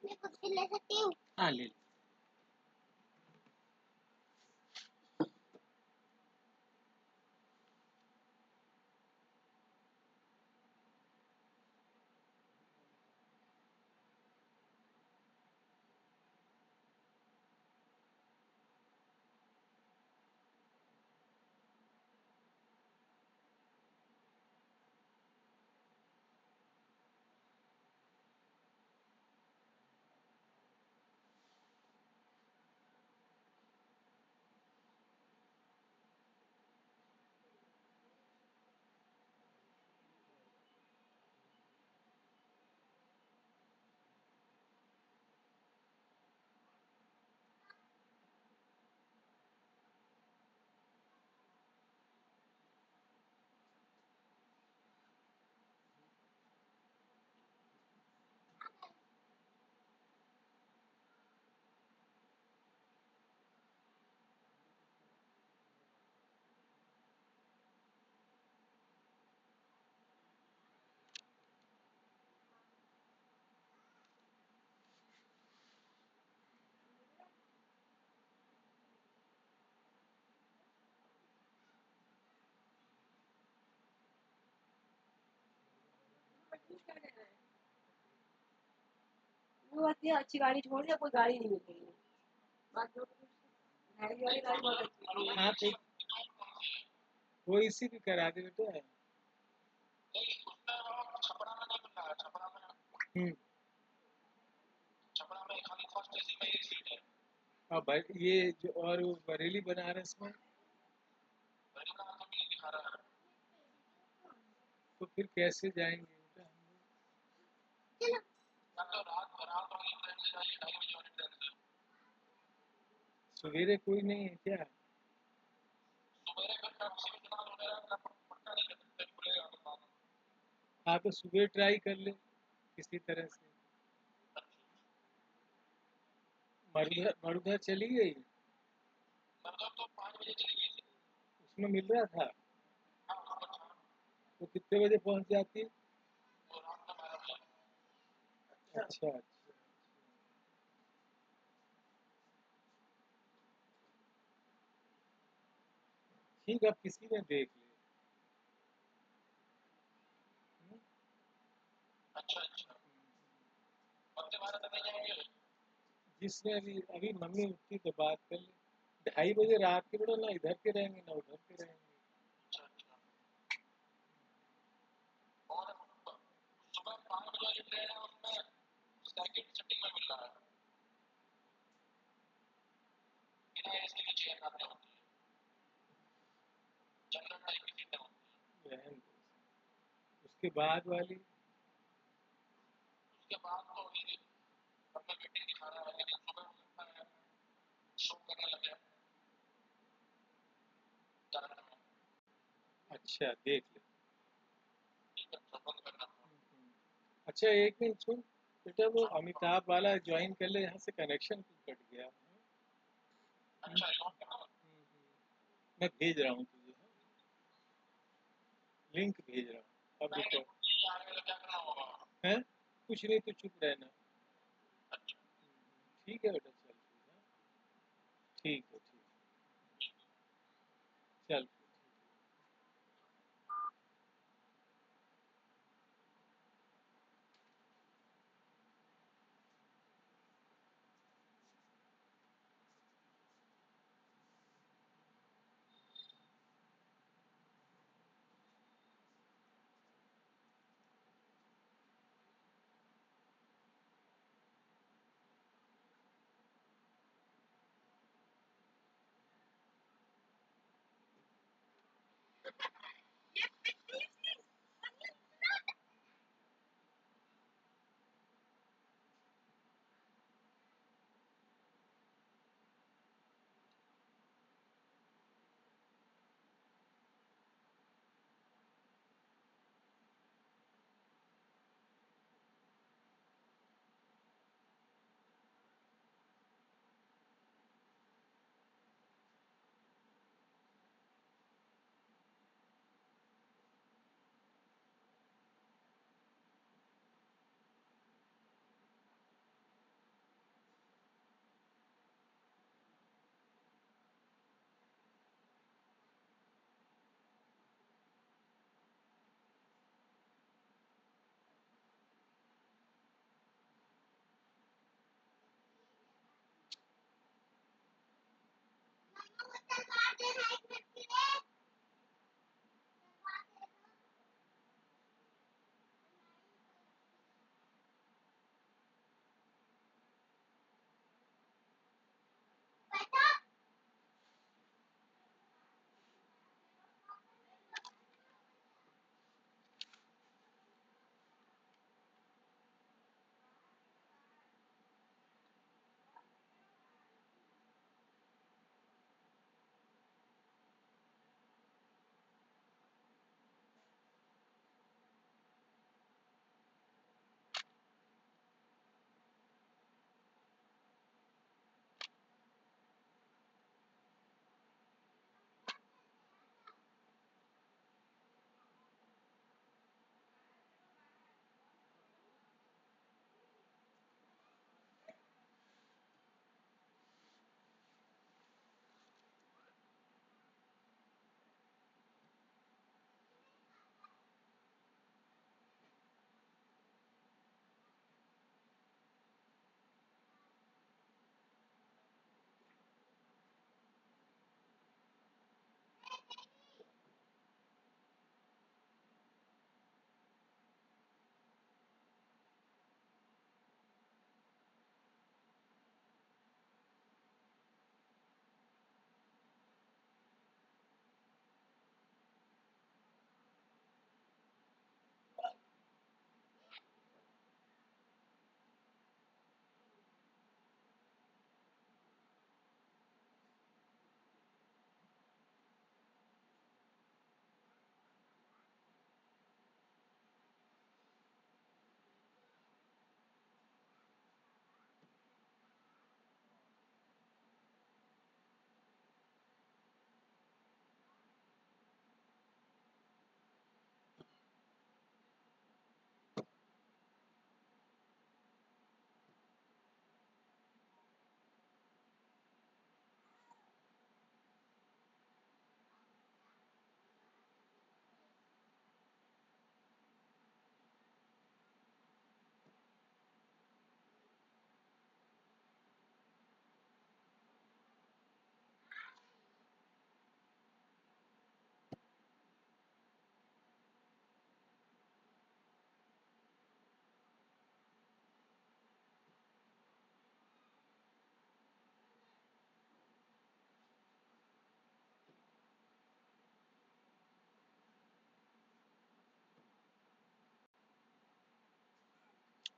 अपने कुछ भी ले सकती हूँ। हाँ ले लो। वो आती है अच्छी गाड़ी छोड़ दिया, कोई गाड़ी नहीं मिल रही है। बात जो गाड़ी वाली गाड़ी बहुत अच्छी है। हाँ ठीक, वो इसी की करा दे बेटा। हम्म। हाँ भाई, ये जो और वो बरेली बनारस में, तो फिर कैसे जाएंगे बेटा हम लोग? सवेरे कोई नहीं है क्या? हाँ तो सुबह ट्राई कर ले किसी तरह से। मरुधर मरुधर चली गई, उसमें मिल रहा था। तो कितने बजे पहुंच जाती? अच्छा अच्छा। ठीक, अब किसी ने देख ले। हम्म, जिसने अभी अभी मम्मी उठती तो बात कर ले। 2:30 बजे रात के बेटा ना इधर के रहेंगे ना उधर के रहेंगे। रहने दो। उसके बाद वाली अच्छा देख ले। अच्छा एक मिनट सुन बेटा, वो अमिताभ वाला ज्वाइन कर ले, यहाँ से कनेक्शन क्यों कट गया? मैं भेज रहा हूँ तुझे, लिंक भेज रहा हूँ, अब रुको। हैं? कुछ नहीं, तो चुप रहना। ठीक है बेटा, चल ठीक है, ठीक है, चल।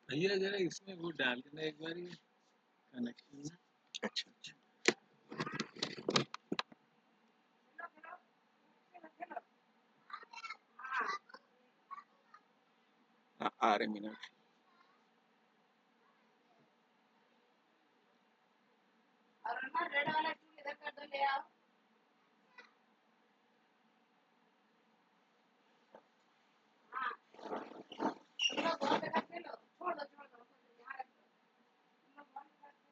भैया जरा इसमें वो डाल देना एक बार कनेक्शन में। अच्छा अच्छा हाँ, आ रहे मिनट और ना रेड वाला टूल इधर कर दो, ले आओ। हाँ, तुम लोग बहुत जगह खेलो, छोड़ दो छोड़ दो, यहाँ रख दो। तुम लोग बहुत जगह खेलो।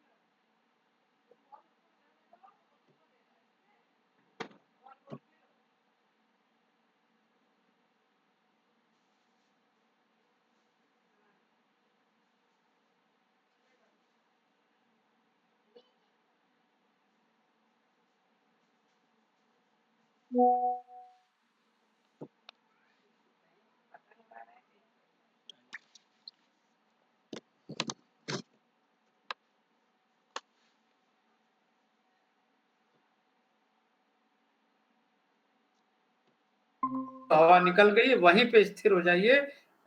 हवा निकल गई, वहीं पे स्थिर हो जाइए,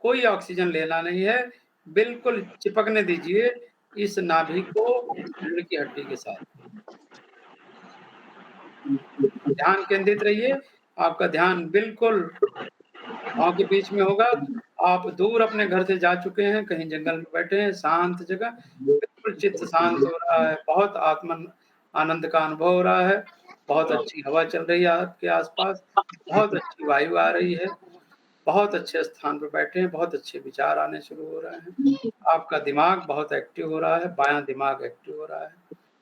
कोई ऑक्सीजन लेना नहीं है, बिल्कुल चिपकने दीजिए इस नाभि को रीढ़ की हड्डी के साथ। ध्यान केंद्रित रहिए, आपका ध्यान बिल्कुल पाँव के बीच में होगा। आप दूर अपने घर से जा चुके हैं, कहीं जंगल में बैठे हैं, शांत जगह, बिल्कुल चित्त शांत हो रहा है, बहुत आत्मन आनंद का अनुभव हो रहा है, बहुत अच्छी हवा चल रही है आपके आसपास, बहुत अच्छी वायु आ रही है, बहुत अच्छे स्थान पर बैठे हैं, बहुत अच्छे विचार आने शुरू हो रहे हैं। आपका दिमाग बहुत एक्टिव हो रहा है, बायां दिमाग एक्टिव हो रहा है।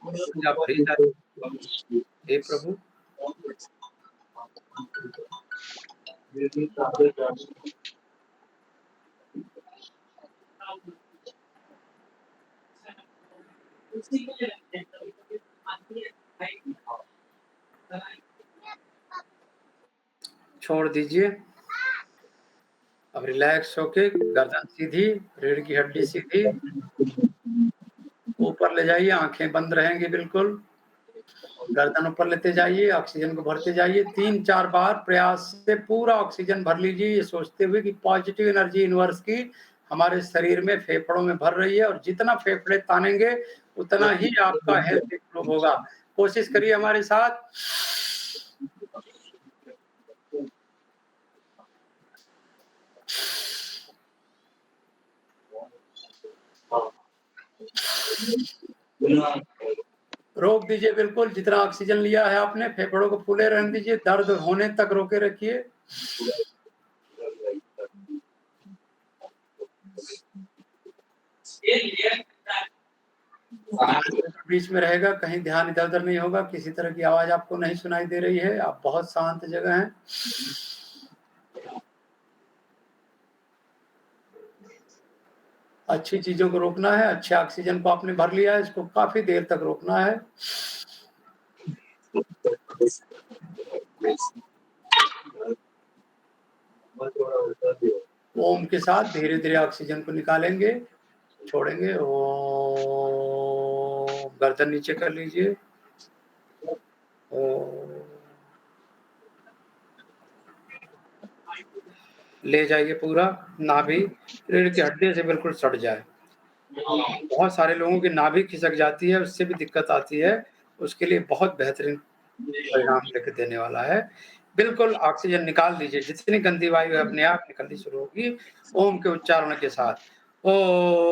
ऊर्जा भरी जा रही है। हे प्रभु, छोड़ दीजिए। अब रिलैक्स होके गर्दन सीधी, रीढ़ की हड्डी सीधी, ऊपर ले जाइए, आंखें बंद रहेंगी बिल्कुल, गर्दन ऊपर लेते जाइए, ऑक्सीजन को भरते जाइए, 3-4 बार प्रयास से पूरा ऑक्सीजन भर लीजिए, ये सोचते हुए कि पॉजिटिव एनर्जी यूनिवर्स की हमारे शरीर में, फेफड़ों में भर रही है, और जितना फेफड़े तानेंगे उतना ही आपका हेल्थ इंप्रूव होगा। कोशिश करिए हमारे साथ। रोक दीजिए बिल्कुल, जितना ऑक्सीजन लिया है आपने, फेफड़ों को फूले रहने दीजिए, दर्द होने तक रोके रखिए। बीच में रहेगा, कहीं ध्यान इधर-उधर नहीं होगा, किसी तरह की आवाज आपको नहीं सुनाई दे रही है, आप बहुत शांत जगह हैं। अच्छी चीजों को रोकना है, अच्छे ऑक्सीजन को आपने भर लिया है, इसको काफी देर तक रोकना है। ओम के साथ धीरे-धीरे ऑक्सीजन को निकालेंगे, छोड़ेंगे। ओम, गर्दन नीचे कर लीजिए। ओम, ले जाइए पूरा, नाभि रीढ़ की हड्डी से बिल्कुल सट जाए। बहुत सारे लोगों की नाभि खिसक जाती है, उससे भी दिक्कत आती है, उसके लिए बहुत बेहतरीन परिणाम लेके देने वाला है। बिल्कुल ऑक्सीजन निकाल दीजिए, जितनी गंदी वायु है अपने आप निकलनी शुरू होगी, ओम के उच्चारण के साथ। ओम।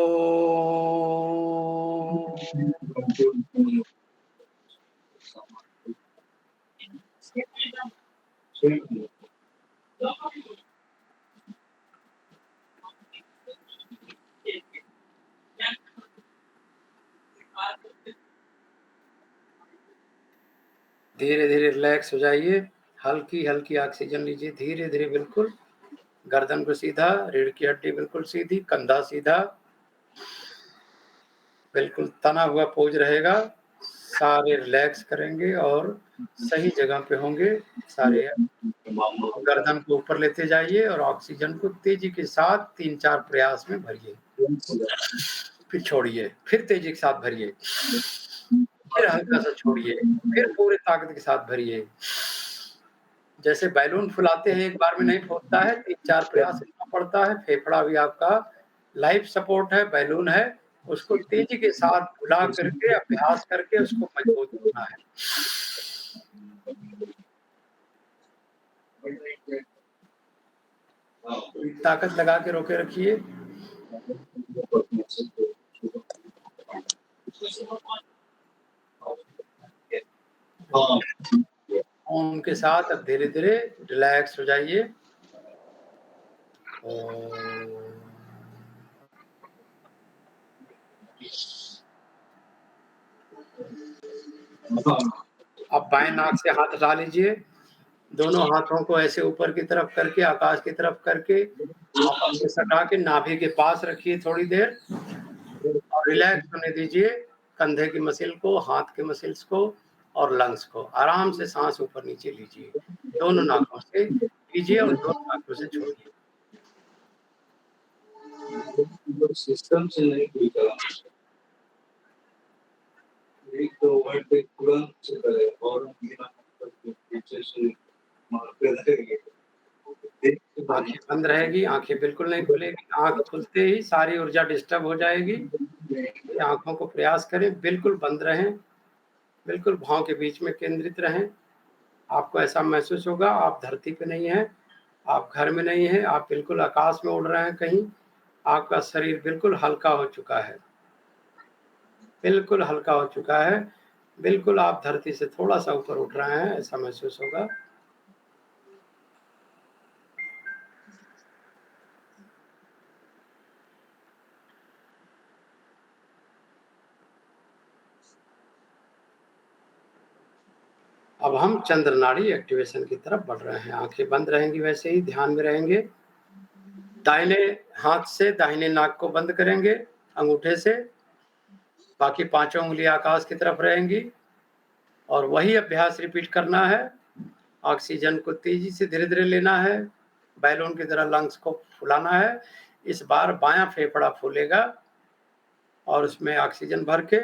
धीरे-धीरे रिलैक्स हो जाइए, हल्की-हल्की ऑक्सीजन लीजिए, धीरे-धीरे बिल्कुल, गर्दन को सीधा, रीढ़ की हड्डी बिल्कुल सीधी, कंधा सीधा, बिल्कुल तना हुआ पोज रहेगा, सारे रिलैक्स करेंगे और सही जगह पे होंगे सारे। गर्दन को ऊपर लेते जाइए और ऑक्सीजन को तेजी के साथ 3-4 प्रयास में भरिए, फिर छोड़िए, फिर तेजी के साथ भरिए, फिर हल्का सा छोड़िए, फिर पूरे ताकत के साथ भरिए। जैसे बैलून फुलाते हैं, एक बार में नहीं फूलता है, 3-4 प्रयास करना पड़ता है, फेफड़ा भी आपका लाइफ सपोर्ट है, बैलून है, उसको तेजी के साथ फुला करके अभ्यास करके उसको मजबूत करना है। ताकत लगा के रोके रखिए। ओम के साथ अब धीरे-धीरे रिलैक्स हो जाइए। अब बाएं नाक से हाथ हटा लीजिए। दोनों हाथों को ऐसे ऊपर की तरफ करके, आकाश की तरफ करके, आपस में सटा के नाभि के पास रखिए थोड़ी देर और रिलैक्स होने दीजिए कंधे की मसल को, हाथ के मसल्स को और लंग्स को। आराम से सांस ऊपर नीचे लीजिए। दोनों नाकों से लीजिए और दोनों नाकों से छोड़िए। सिस्टम से नहीं कोई कराना, एक तो वर्ड तुरंत से करे और बिना पीछे से मारते रहेंगे। आंखें बंद रहेगी, आंखें बिल्कुल नहीं खुलेगी। आंख खुलते ही सारी ऊर्जा डिस्टर्ब हो जाएगी। आंखों को प्रयास करें, बिल्कुल बंद रहें, बिल्कुल भाव के बीच में केंद्रित रहें। आपको ऐसा महसूस होगा आप धरती पे नहीं हैं, आप घर में नहीं हैं, आप बिल्कुल आकाश में उड़ रहे हैं कहीं। आपका शरीर बिल्कुल हल्का हो चुका है, बिल्कुल हल्का हो चुका है। बिल्कुल आप धरती से थोड़ा सा ऊपर उठ रहे हैं, ऐसा महसूस होगा। अब हम चंद्र नाड़ी एक्टिवेशन की तरफ बढ़ रहे हैं। आंखें बंद रहेंगी, वैसे ही ध्यान में रहेंगे। दाहिने हाथ से दाहिने नाक को बंद करेंगे अंगूठे से, बाकी पांचों उंगलियां आकाश की तरफ रहेंगी और वही अभ्यास रिपीट करना है। ऑक्सीजन को तेजी से धीरे धीरे लेना है, बैलून की तरह लंग्स को फुलाना है। इस बार बायां फेफड़ा फूलेगा और उसमें ऑक्सीजन भर के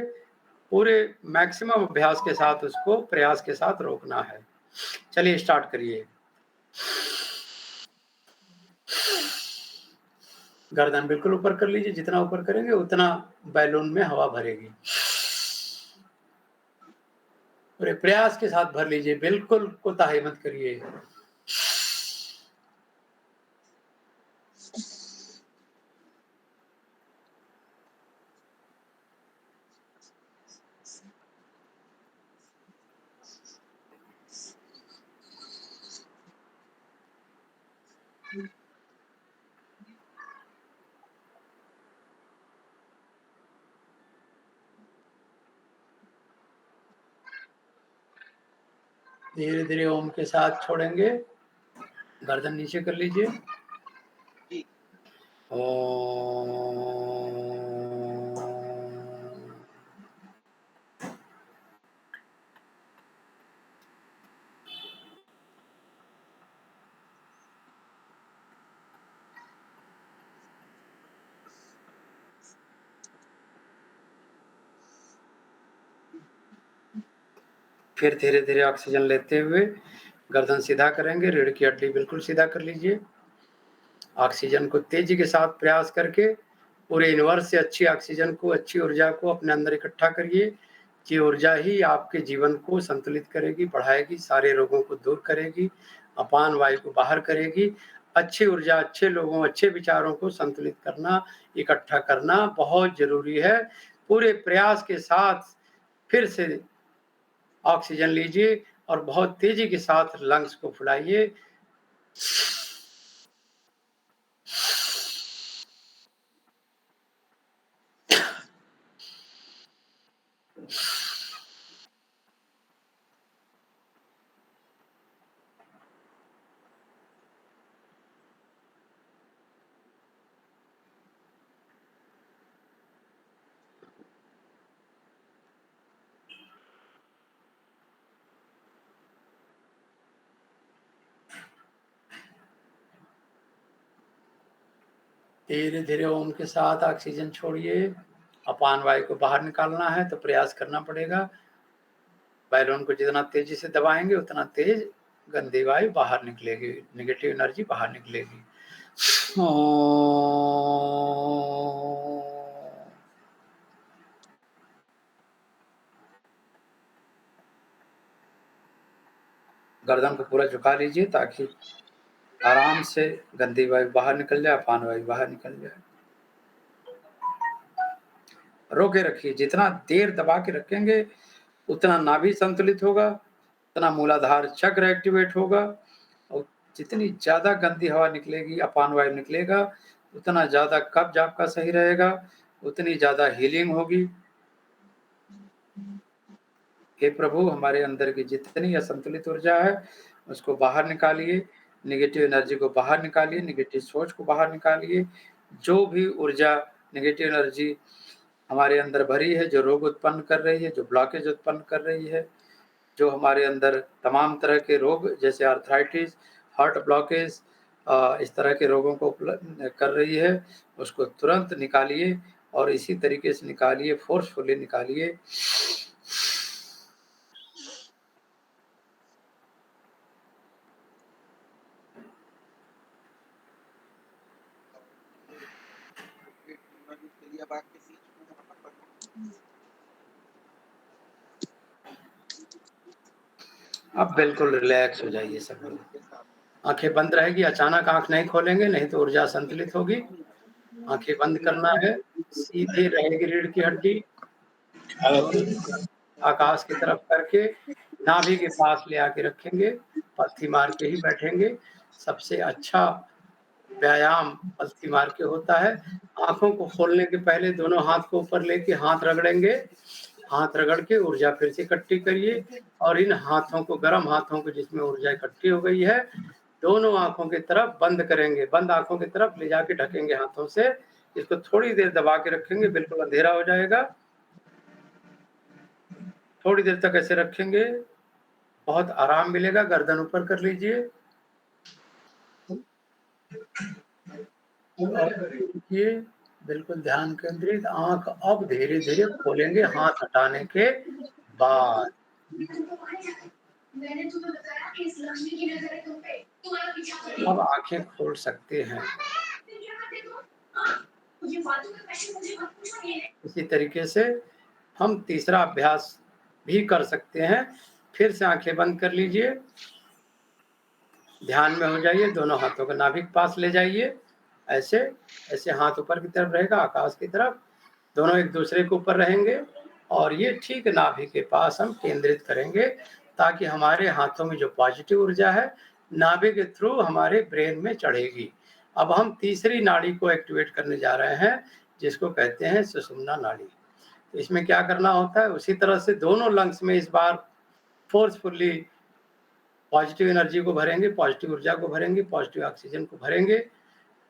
पूरे मैक्सिमम अभ्यास के साथ उसको प्रयास के साथ रोकना है। चलिए स्टार्ट करिए। गर्दन बिल्कुल ऊपर कर लीजिए, जितना ऊपर करेंगे उतना बैलून में हवा भरेगी। पूरे प्रयास के साथ भर लीजिए, बिल्कुल कोताही मत करिए। धीरे धीरे ओम के साथ छोड़ेंगे, गर्दन नीचे कर लीजिए। फिर धीरे धीरे ऑक्सीजन लेते हुए गर्दन सीधा करेंगे, रीढ़ की हड्डी बिल्कुल सीधा कर लीजिए। ऑक्सीजन को तेजी के साथ प्रयास करके पूरे यूनिवर्स से अच्छी ऑक्सीजन को, अच्छी ऊर्जा को अपने अंदर इकट्ठा करिए। ये ऊर्जा ही आपके जीवन को संतुलित करेगी, बढ़ाएगी, सारे रोगों को दूर करेगी, अपान वायु को बाहर करेगी। अच्छी ऊर्जा, अच्छे लोगों, अच्छे विचारों को संतुलित करना, इकट्ठा करना बहुत जरूरी है। पूरे प्रयास के साथ फिर से ऑक्सीजन लीजिए और बहुत तेजी के साथ लंग्स को फुलाइए। धीरे धीरे ओम के साथ ऑक्सीजन छोड़िए। अपान वायु को बाहर निकालना है तो प्रयास करना पड़ेगा। बैलून को जितना तेजी से दबाएंगे उतना तेज गंदी वायु बाहर निकलेगी, नेगेटिव एनर्जी बाहर निकलेगी। गर्दन को पूरा झुका लीजिए ताकि आराम से गंदी वायु बाहर निकल जाए, अपान वायु बाहर निकल जाए। रोके रखिए, जितना देर दबा के रखेंगे उतना नाभि संतुलित होगा, उतना मूलाधार चक्र एक्टिवेट होगा, और जितनी ज्यादा गंदी हवा निकलेगी, अपान वायु निकलेगा, उतना ज्यादा कब्ज आपका सही रहेगा, उतनी ज्यादा हीलिंग होगी। हे प्रभु, हमारे अंदर की जितनी असंतुलित ऊर्जा है उसको बाहर निकालिए, नेगेटिव एनर्जी को बाहर निकालिए, नेगेटिव सोच को बाहर निकालिए। जो भी ऊर्जा नेगेटिव एनर्जी हमारे अंदर भरी है, जो रोग उत्पन्न कर रही है, जो ब्लॉकेज उत्पन्न कर रही है, जो हमारे अंदर तमाम तरह के रोग जैसे आर्थराइटिस, हार्ट ब्लॉकेज, इस तरह के रोगों को कर रही है, उसको तुरंत निकालिए और इसी तरीके से निकालिए, फोर्सफुली निकालिए। अब बिल्कुल रिलैक्स हो जाइए सब लोग। आंखें बंद रहेगी, अचानक आंख नहीं खोलेंगे, नहीं तो ऊर्जा संतुलित होगी। आंखें बंद करना है, सीधे रहेगी रीढ़ की हड्डी, आकाश की तरफ करके नाभि के पास ले आके रखेंगे, पलथी मार के ही बैठेंगे। सबसे अच्छा व्यायाम पलथी मार के होता है। आंखों को खोलने के पहले दोनों हाथ को ऊपर लेके हाथ रगड़ेंगे, हाथ रगड़ के ऊर्जा फिर से इकट्ठी करिए, और इन हाथों को, गर्म हाथों को जिसमें ऊर्जा इकट्ठी हो गई है, दोनों आंखों की तरफ बंद करेंगे, बंद आंखों की तरफ ले जाके ढकेंगे हाथों से। इसको थोड़ी देर दबा के रखेंगे, बिल्कुल अंधेरा हो जाएगा। थोड़ी देर तक ऐसे रखेंगे, बहुत आराम मिलेगा। गर्दन ऊपर कर लीजिए, देखिए बिल्कुल ध्यान केंद्रित। आंख अब धीरे धीरे खोलेंगे हाथ हटाने के बाद। अब आंखें खोल सकते हैं। इसी तरीके से हम तीसरा अभ्यास भी कर सकते हैं। फिर से आंखें बंद कर लीजिए, ध्यान में हो जाइए, दोनों हाथों को नाभि के पास ले जाइए, ऐसे ऐसे हाथ ऊपर की तरफ रहेगा, आकाश की तरफ, दोनों एक दूसरे के ऊपर रहेंगे, और ये ठीक नाभि के पास हम केंद्रित करेंगे, ताकि हमारे हाथों में जो पॉजिटिव ऊर्जा है नाभि के थ्रू हमारे ब्रेन में चढ़ेगी। अब हम तीसरी नाड़ी को एक्टिवेट करने जा रहे हैं, जिसको कहते हैं सुषुम्ना नाड़ी। तो इसमें क्या करना होता है, उसी तरह से दोनों लंग्स में इस बार फोर्सफुली पॉजिटिव एनर्जी को भरेंगे, पॉजिटिव ऊर्जा को भरेंगे, पॉजिटिव ऑक्सीजन को भरेंगे,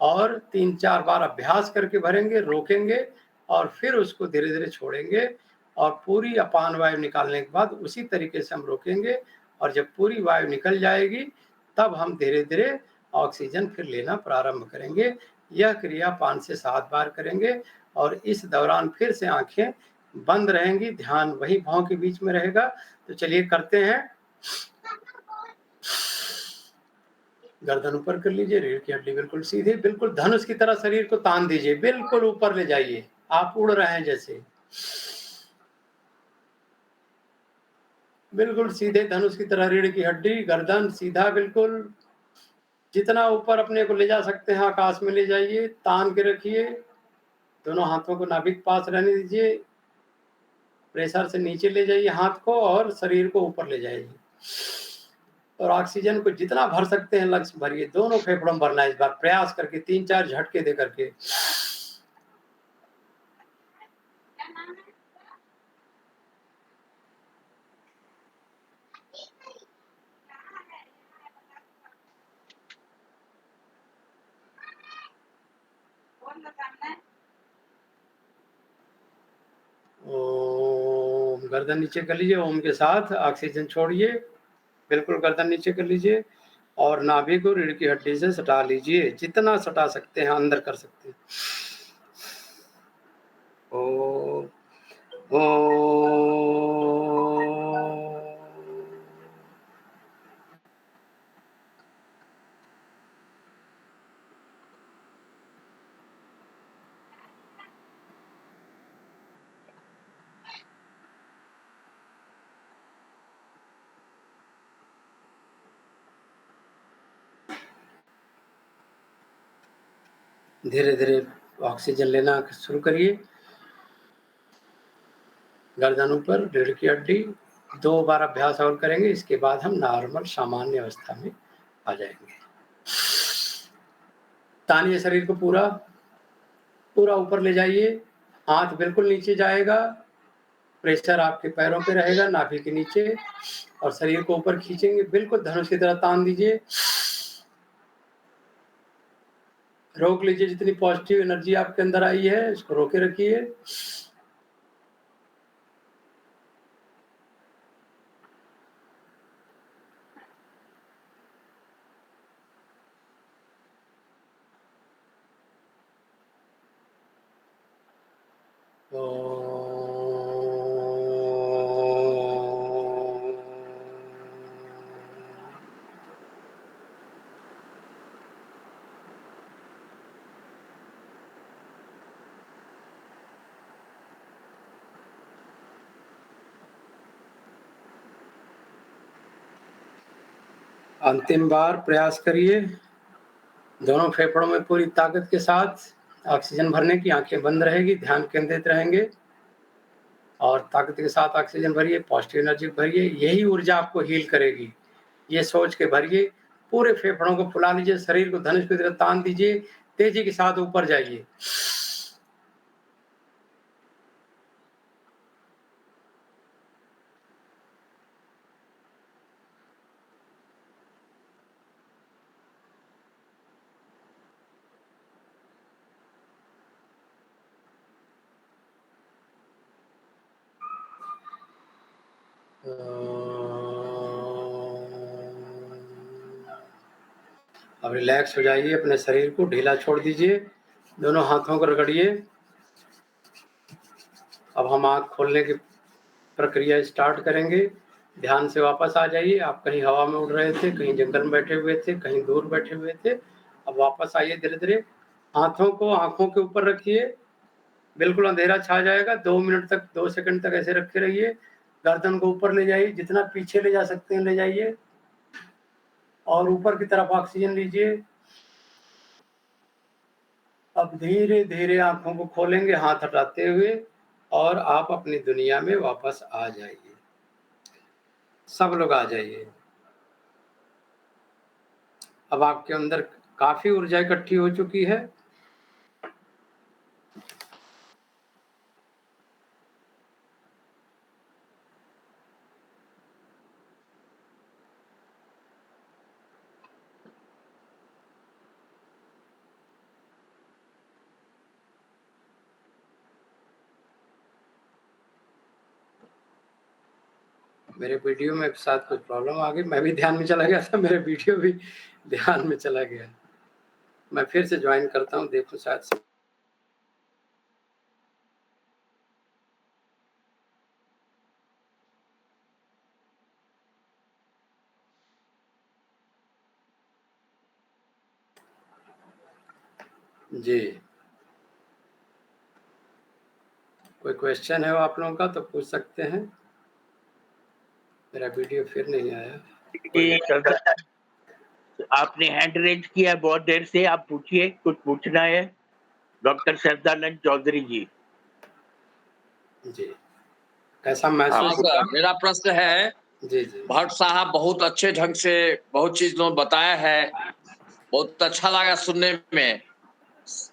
और 3-4 बार अभ्यास करके भरेंगे, रोकेंगे, और फिर उसको धीरे धीरे छोड़ेंगे, और पूरी अपान वायु निकालने के बाद उसी तरीके से हम रोकेंगे, और जब पूरी वायु निकल जाएगी तब हम धीरे धीरे ऑक्सीजन फिर लेना प्रारंभ करेंगे। यह क्रिया 5 से 7 बार करेंगे, और इस दौरान फिर से आंखें बंद रहेंगी, ध्यान वही भाव के बीच में रहेगा। तो चलिए करते हैं। गर्दन ऊपर कर लीजिए, रीढ़ की हड्डी बिल्कुल सीधी, बिल्कुल धनुष की तरह शरीर को तान दीजिए, बिल्कुल ऊपर ले जाइए, आप उड़ रहे हैं जैसे, बिल्कुल सीधे धनुष की तरह रीढ़ की हड्डी, गर्दन सीधा, बिल्कुल जितना ऊपर अपने को ले जा सकते हैं आकाश में ले जाइए, तान के रखिए, दोनों हाथों को नाभि के पास रहने दीजिए, प्रेशर से नीचे ले जाइए हाथ को, और शरीर को ऊपर ले जाइए, और ऑक्सीजन को जितना भर सकते हैं लक्ष्य भरिए। दोनों फेफड़ों में भरना है इस बार, प्रयास करके 3-4 झटके दे करके। ओम, गर्दन नीचे कर लीजिए, ओम के साथ ऑक्सीजन छोड़िए, बिल्कुल गर्दन नीचे कर लीजिए, और नाभि को रीढ़ की हड्डी से सटा लीजिए, जितना सटा सकते हैं अंदर कर सकते हैं। ओम धीरे धीरे ऑक्सीजन लेना शुरू करिए। गर्दन ऊपर, रीढ़ की हड्डी। 2 बार अभ्यास और करेंगे, इसके बाद हम नॉर्मल सामान्य अवस्था में आ जाएंगे। तानिए शरीर को पूरा पूरा ऊपर ले जाइए, हाथ बिल्कुल नीचे जाएगा, प्रेशर आपके पैरों पे रहेगा, नाभि के नीचे, और शरीर को ऊपर खींचेंगे, बिल्कुल धनुष की तरह तान दीजिए। रोक लीजिए, जितनी पॉजिटिव एनर्जी आपके अंदर आई है इसको रोके रखिए। अंतिम बार प्रयास करिए, दोनों फेफड़ों में पूरी ताकत के साथ ऑक्सीजन भरने की। आंखें बंद रहेगी, ध्यान केंद्रित रहेंगे और ताकत के साथ ऑक्सीजन भरिए, पॉजिटिव एनर्जी भरिए। यही ऊर्जा आपको हील करेगी, ये सोच के भरिए। पूरे फेफड़ों को फुला लीजिए, शरीर को धनुष की तरह तान दीजिए, तेजी के साथ ऊपर जाइए। अब रिलैक्स हो जाइए, अपने शरीर को ढीला छोड़ दीजिए, दोनों हाथों को रगड़िए। अब हम आँख खोलने की प्रक्रिया स्टार्ट करेंगे। ध्यान से वापस आ जाइए। आप कहीं हवा में उड़ रहे थे, कहीं जंगल में बैठे हुए थे, कहीं दूर बैठे हुए थे। अब वापस आइए धीरे धीरे। हाथों को आँखों के ऊपर रखिए, बिल्कुल अंधेरा छा जाएगा। 2 मिनट तक, 2 सेकंड तक ऐसे रखे रहिए। गर्दन को ऊपर ले जाइए, जितना पीछे ले जा सकते हैं ले जाइए, और ऊपर की तरफ ऑक्सीजन लीजिए। अब धीरे धीरे आंखों को खोलेंगे हाथ हटाते हुए, और आप अपनी दुनिया में वापस आ जाइए। सब लोग आ जाइए। अब आपके अंदर काफी ऊर्जा इकट्ठी हो चुकी है। मेरे वीडियो में साथ कुछ प्रॉब्लम आ गई, मैं भी ध्यान में चला गया था, मेरे वीडियो भी ध्यान में चला गया। मैं फिर से ज्वाइन करता हूँ, देखो शायद से। जी, कोई क्वेश्चन है आप लोगों का तो पूछ सकते हैं। मेरा वीडियो फिर नहीं आया। ये आपने हैंड रेज किया है बहुत देर से, आप पूछिए, कुछ पूछना है। डॉक्टर सरदानंद चौधरी जी। जी, कैसा हाँ महसूस सर, हुआ? मेरा प्रश्न है, जी जी भट्ट साहब बहुत अच्छे ढंग से बहुत चीज उन्होंने बताया है, बहुत अच्छा लगा सुनने में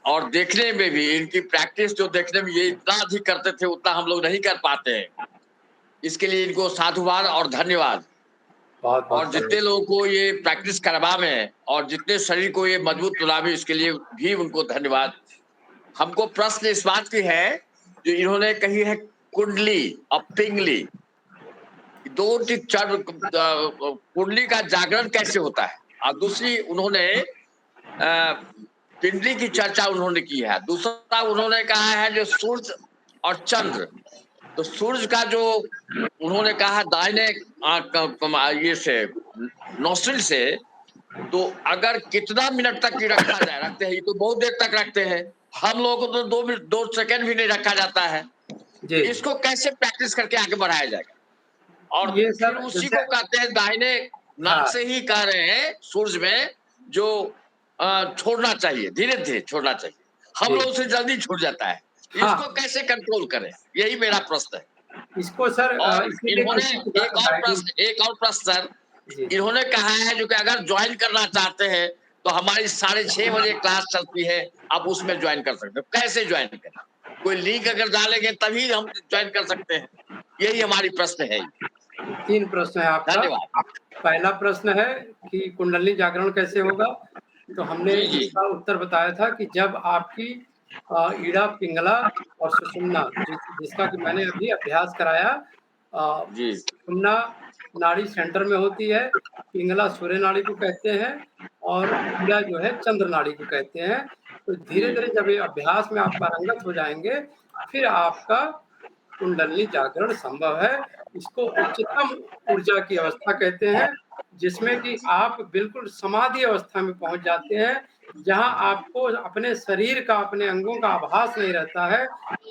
और देखने में भी। इनकी प्रैक्टिस जो देखने में ये इतना अधिक करते थे उतना हम लोग नहीं कर पाते हैं। इसके लिए इनको साधुवाद और धन्यवाद। बहुत बहुत और जितने लोगों को ये प्रैक्टिस करवावे और जितने शरीर को ये मजबूत बनावे, इसके लिए भी उनको धन्यवाद। हमको प्रश्न इस बात की है जो इन्होंने कही है, कुंडली और पिंगली, दो कुंडली का जागरण कैसे होता है, और दूसरी उन्होंने पिंडली की चर्चा उन्होंने की है। दूसरा उन्होंने कहा है जो सूर्य और चंद्र, तो सूर्य का जो उन्होंने कहा दाहिने ये से नोस्ट्रिल से, तो अगर कितना मिनट तक ही रखा जाए, रखते हैं, ये तो बहुत देर तक रखते हैं। हम लोगों को तो 2 सेकंड भी नहीं रखा जाता है। जी। इसको कैसे प्रैक्टिस करके आगे बढ़ाया जाएगा? और ये फिर सर उसी जैसे को कहते हैं दाहिने नाक हाँ। से ही कह रहे हैं सूर्य में जो छोड़ना चाहिए, धीरे धीरे छोड़ना चाहिए। हम जी। लोग से जल्दी छूट जाता है। हाँ। इसको कैसे कंट्रोल करें, यही मेरा प्रश्न है। इसको सर और इसीलिए इन्होंने किसी एक गाइडेंस। और प्रश्न सर, जी, जी। इन्होंने कहा है जो कि अगर ज्वाइन करना चाहते हैं तो हमारी 6:30 बजे क्लास चलती है, आप उसमें ज्वाइन कर सकते हो। कैसे ज्वाइन करें? कोई लिंक अगर डालेंगे तभी हम ज्वाइन कर सकते हैं। यही हमारी प्रश्न है। 3 प्रश्न है आपका। धन्यवाद। पहला प्रश्न है कि कुंडली जागरण कैसे होगा? तो हमने जी, जी। इसका उत्तर बताया था कि जब आपकी ईड़ा, पिंगला और सुषुम्ना जिसका कि मैंने अभी अभ्यास कराया, जी। सुषुम्ना नाड़ी सेंटर में होती है, पिंगला सूर्य नाड़ी को कहते हैं और ईड़ा जो है चंद्र नाड़ी को कहते हैं। तो धीरे-धीरे जब ये अभ्यास में आप पारंगत हो जाएँगे, फिर आपका कुंडली जागरण संभव है। इसको उच्चतम ऊर्जा की अवस्था कहते हैं, जिसमें कि आप बिल्कुल समाधि अवस्था में पहुँच जाते हैं, जहाँ आपको अपने शरीर का, अपने अंगों का आभास नहीं रहता है।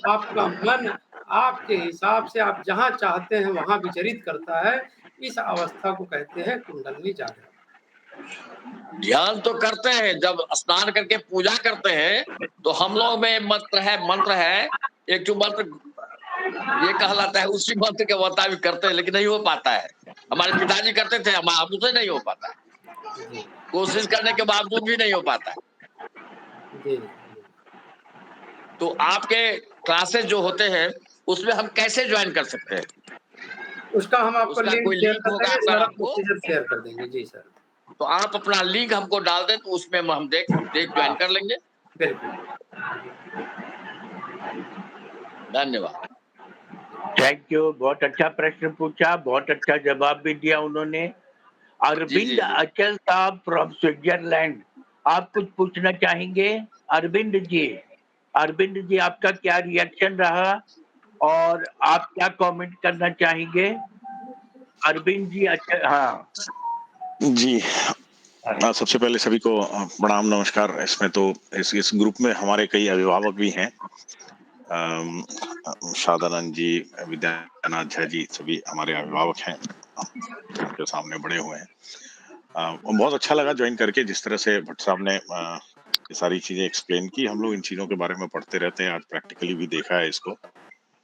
आपका मन आपके हिसाब से आप जहाँ चाहते हैं वहाँ विचरित करता है। इस अवस्था को कहते हैं कुंडली जागरण। ध्यान तो करते हैं, जब स्नान करके पूजा करते हैं तो हम लोग में मंत्र है, एक जो मंत्र ये कहलाता है, उसी मंत्र के मुताबिक करते हैं, लेकिन नहीं हो पाता है। हमारे पिताजी करते थे, हमसे नहीं हो पाता है। जी, कोशिश करने के बावजूद भी नहीं हो पाता है। जी। तो आपके क्लासेस जो होते हैं उसमें हम कैसे ज्वाइन कर सकते हैं? उसका हम आपको उसका लिंक कोई शेयर लिंक कर होगा देंगे, अगर सारा आपको, प्रोसीजर शेयर कर देंगे। जी सर, तो आप अपना लिंक हमको डाल दें, तो उसमें हम देख ज्वाइन कर लेंगे। बिल्कुल। धन्यवाद। थैंक यू, बहुत अच्छा प्रश्न पूछा, बहुत अच्छा जवाब भी दिया उन्होंने। जी, जी, अरविंद जी। अचल साहब फ्रॉम स्विट्जरलैंड, आप कुछ पूछना चाहेंगे? अरविंद जी आपका क्या रिएक्शन रहा और आप क्या कमेंट करना चाहेंगे? अरविंद जी, अच्छा, हाँ। जी। सबसे पहले सभी को प्रणाम, नमस्कार। इसमें तो इस ग्रुप में हमारे कई अभिभावक भी हैं। शादानंद जी, विद्यानाथ झा जी, सभी हमारे अभिभावक हैं, उनके सामने बड़े हुए हैं। बहुत अच्छा लगा ज्वाइन करके, जिस तरह से भट्ट साहब ने ये सारी चीजें एक्सप्लेन की। हम लोग इन चीजों के बारे में पढ़ते रहते हैं, आज प्रैक्टिकली भी देखा है इसको,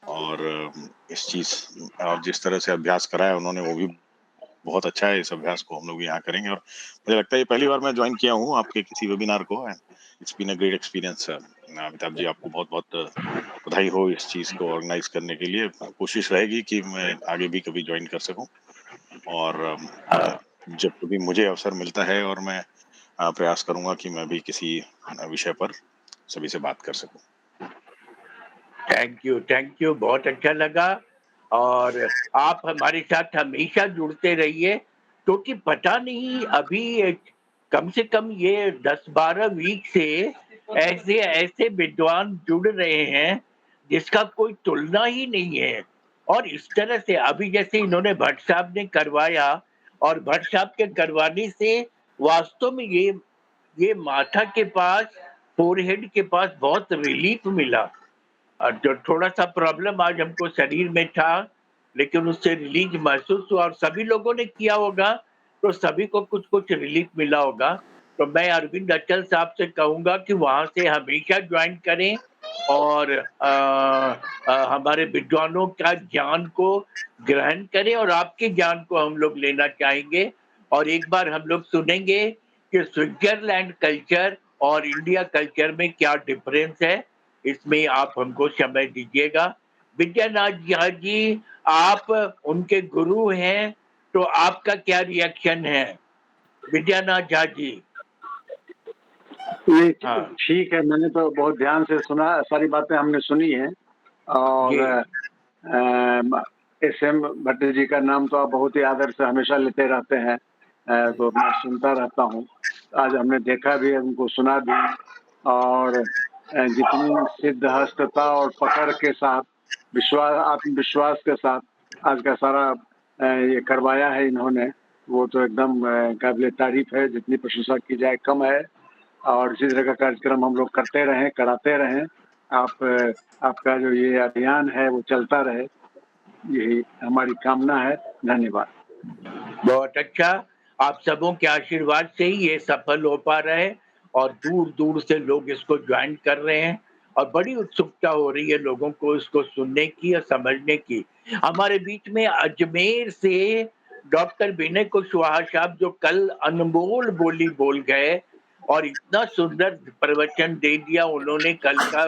और इस चीज और जिस तरह से अभ्यास कराया उन्होंने वो भी बहुत अच्छा है। इस अभ्यास को हम लोग यहाँ करेंगे, और मुझे लगता है ये पहली बार मैं ज्वाइन किया हूँ आपके किसी वेबिनार को। It's been a great experience. Amitabh ji, आपको बहुत बहुत बधाई हो इस चीज को ऑर्गेनाइज करने के लिए। कोशिश रहेगी कि मैं आगे भी कभी ज्वाइन कर सकूं, और जब कभी मुझे अवसर मिलता है और मैं प्रयास करूंगा कि मैं भी किसी विषय पर सभी से बात कर सकूं। थैंक यू, बहुत अच्छा लगा। और आप हमारे साथ हमेशा जुड़ते रहिए, क्योंकि पता नहीं अभी कम से कम ये 10-12 वीक से ऐसे ऐसे विद्वान जुड़ रहे हैं जिसका कोई तुलना ही नहीं है। और इस तरह से अभी जैसे इन्होंने भट्ट साहब ने करवाया, और भट्ट साहब के करवाने से वास्तव में ये माथा के पास, फोरहेड के पास बहुत रिलीफ मिला। जो थोड़ा सा प्रॉब्लम आज हमको शरीर में था, लेकिन उससे रिलीफ महसूस हुआ, और सभी लोगों ने किया होगा तो सभी को कुछ कुछ रिलीफ मिला होगा। तो मैं अरविंद अचल साहब से कहूंगा कि वहां से हमेशा ज्वाइन करें, और हमारे विद्वानों का ज्ञान को ग्रहण करें, और आपके ज्ञान को हम लोग लेना चाहेंगे। और एक बार हम लोग सुनेंगे कि स्विट्जरलैंड कल्चर और इंडिया कल्चर में क्या डिफरेंस है। इसमें आप हमको समय दीजिएगा। विद्यानाथ झा जी, आप उनके गुरु हैं, तो आपका क्या रिएक्शन है? विद्यानाथ झा जी। नहीं, हाँ ठीक है। मैंने तो बहुत ध्यान से सुना, सारी बातें हमने सुनी हैं। और जी, एस.एम. भट्ट जी का नाम तो आप बहुत ही आदर से हमेशा लेते रहते हैं, तो मैं सुनता रहता हूँ। आज हमने देखा भी, उनको सुना भी, और जितनी सिद्धहस्तता और पकड़ के साथ, आत्मविश्वास के साथ आज का सारा ये करवाया है इन्होंने, वो तो एकदम काबिल तारीफ है। जितनी प्रशंसा की जाए कम है। और इसी तरह का कार्यक्रम हम लोग करते रहें, कराते रहें। आपका जो ये अभियान है वो चलता रहे, यही हमारी कामना है। धन्यवाद। बहुत अच्छा। आप सबों के आशीर्वाद से ही ये सफल हो पा रहे हैं। और दूर दूर से लोग इसको ज्वाइन कर रहे हैं और बड़ी उत्सुकता हो रही है लोगों को इसको सुनने की और समझने की। हमारे बीच में अजमेर से डॉक्टर विनय कुशवाहा साहब जो कल अनमोल बोली बोल गए और इतना सुंदर प्रवचन दे दिया उन्होंने कल का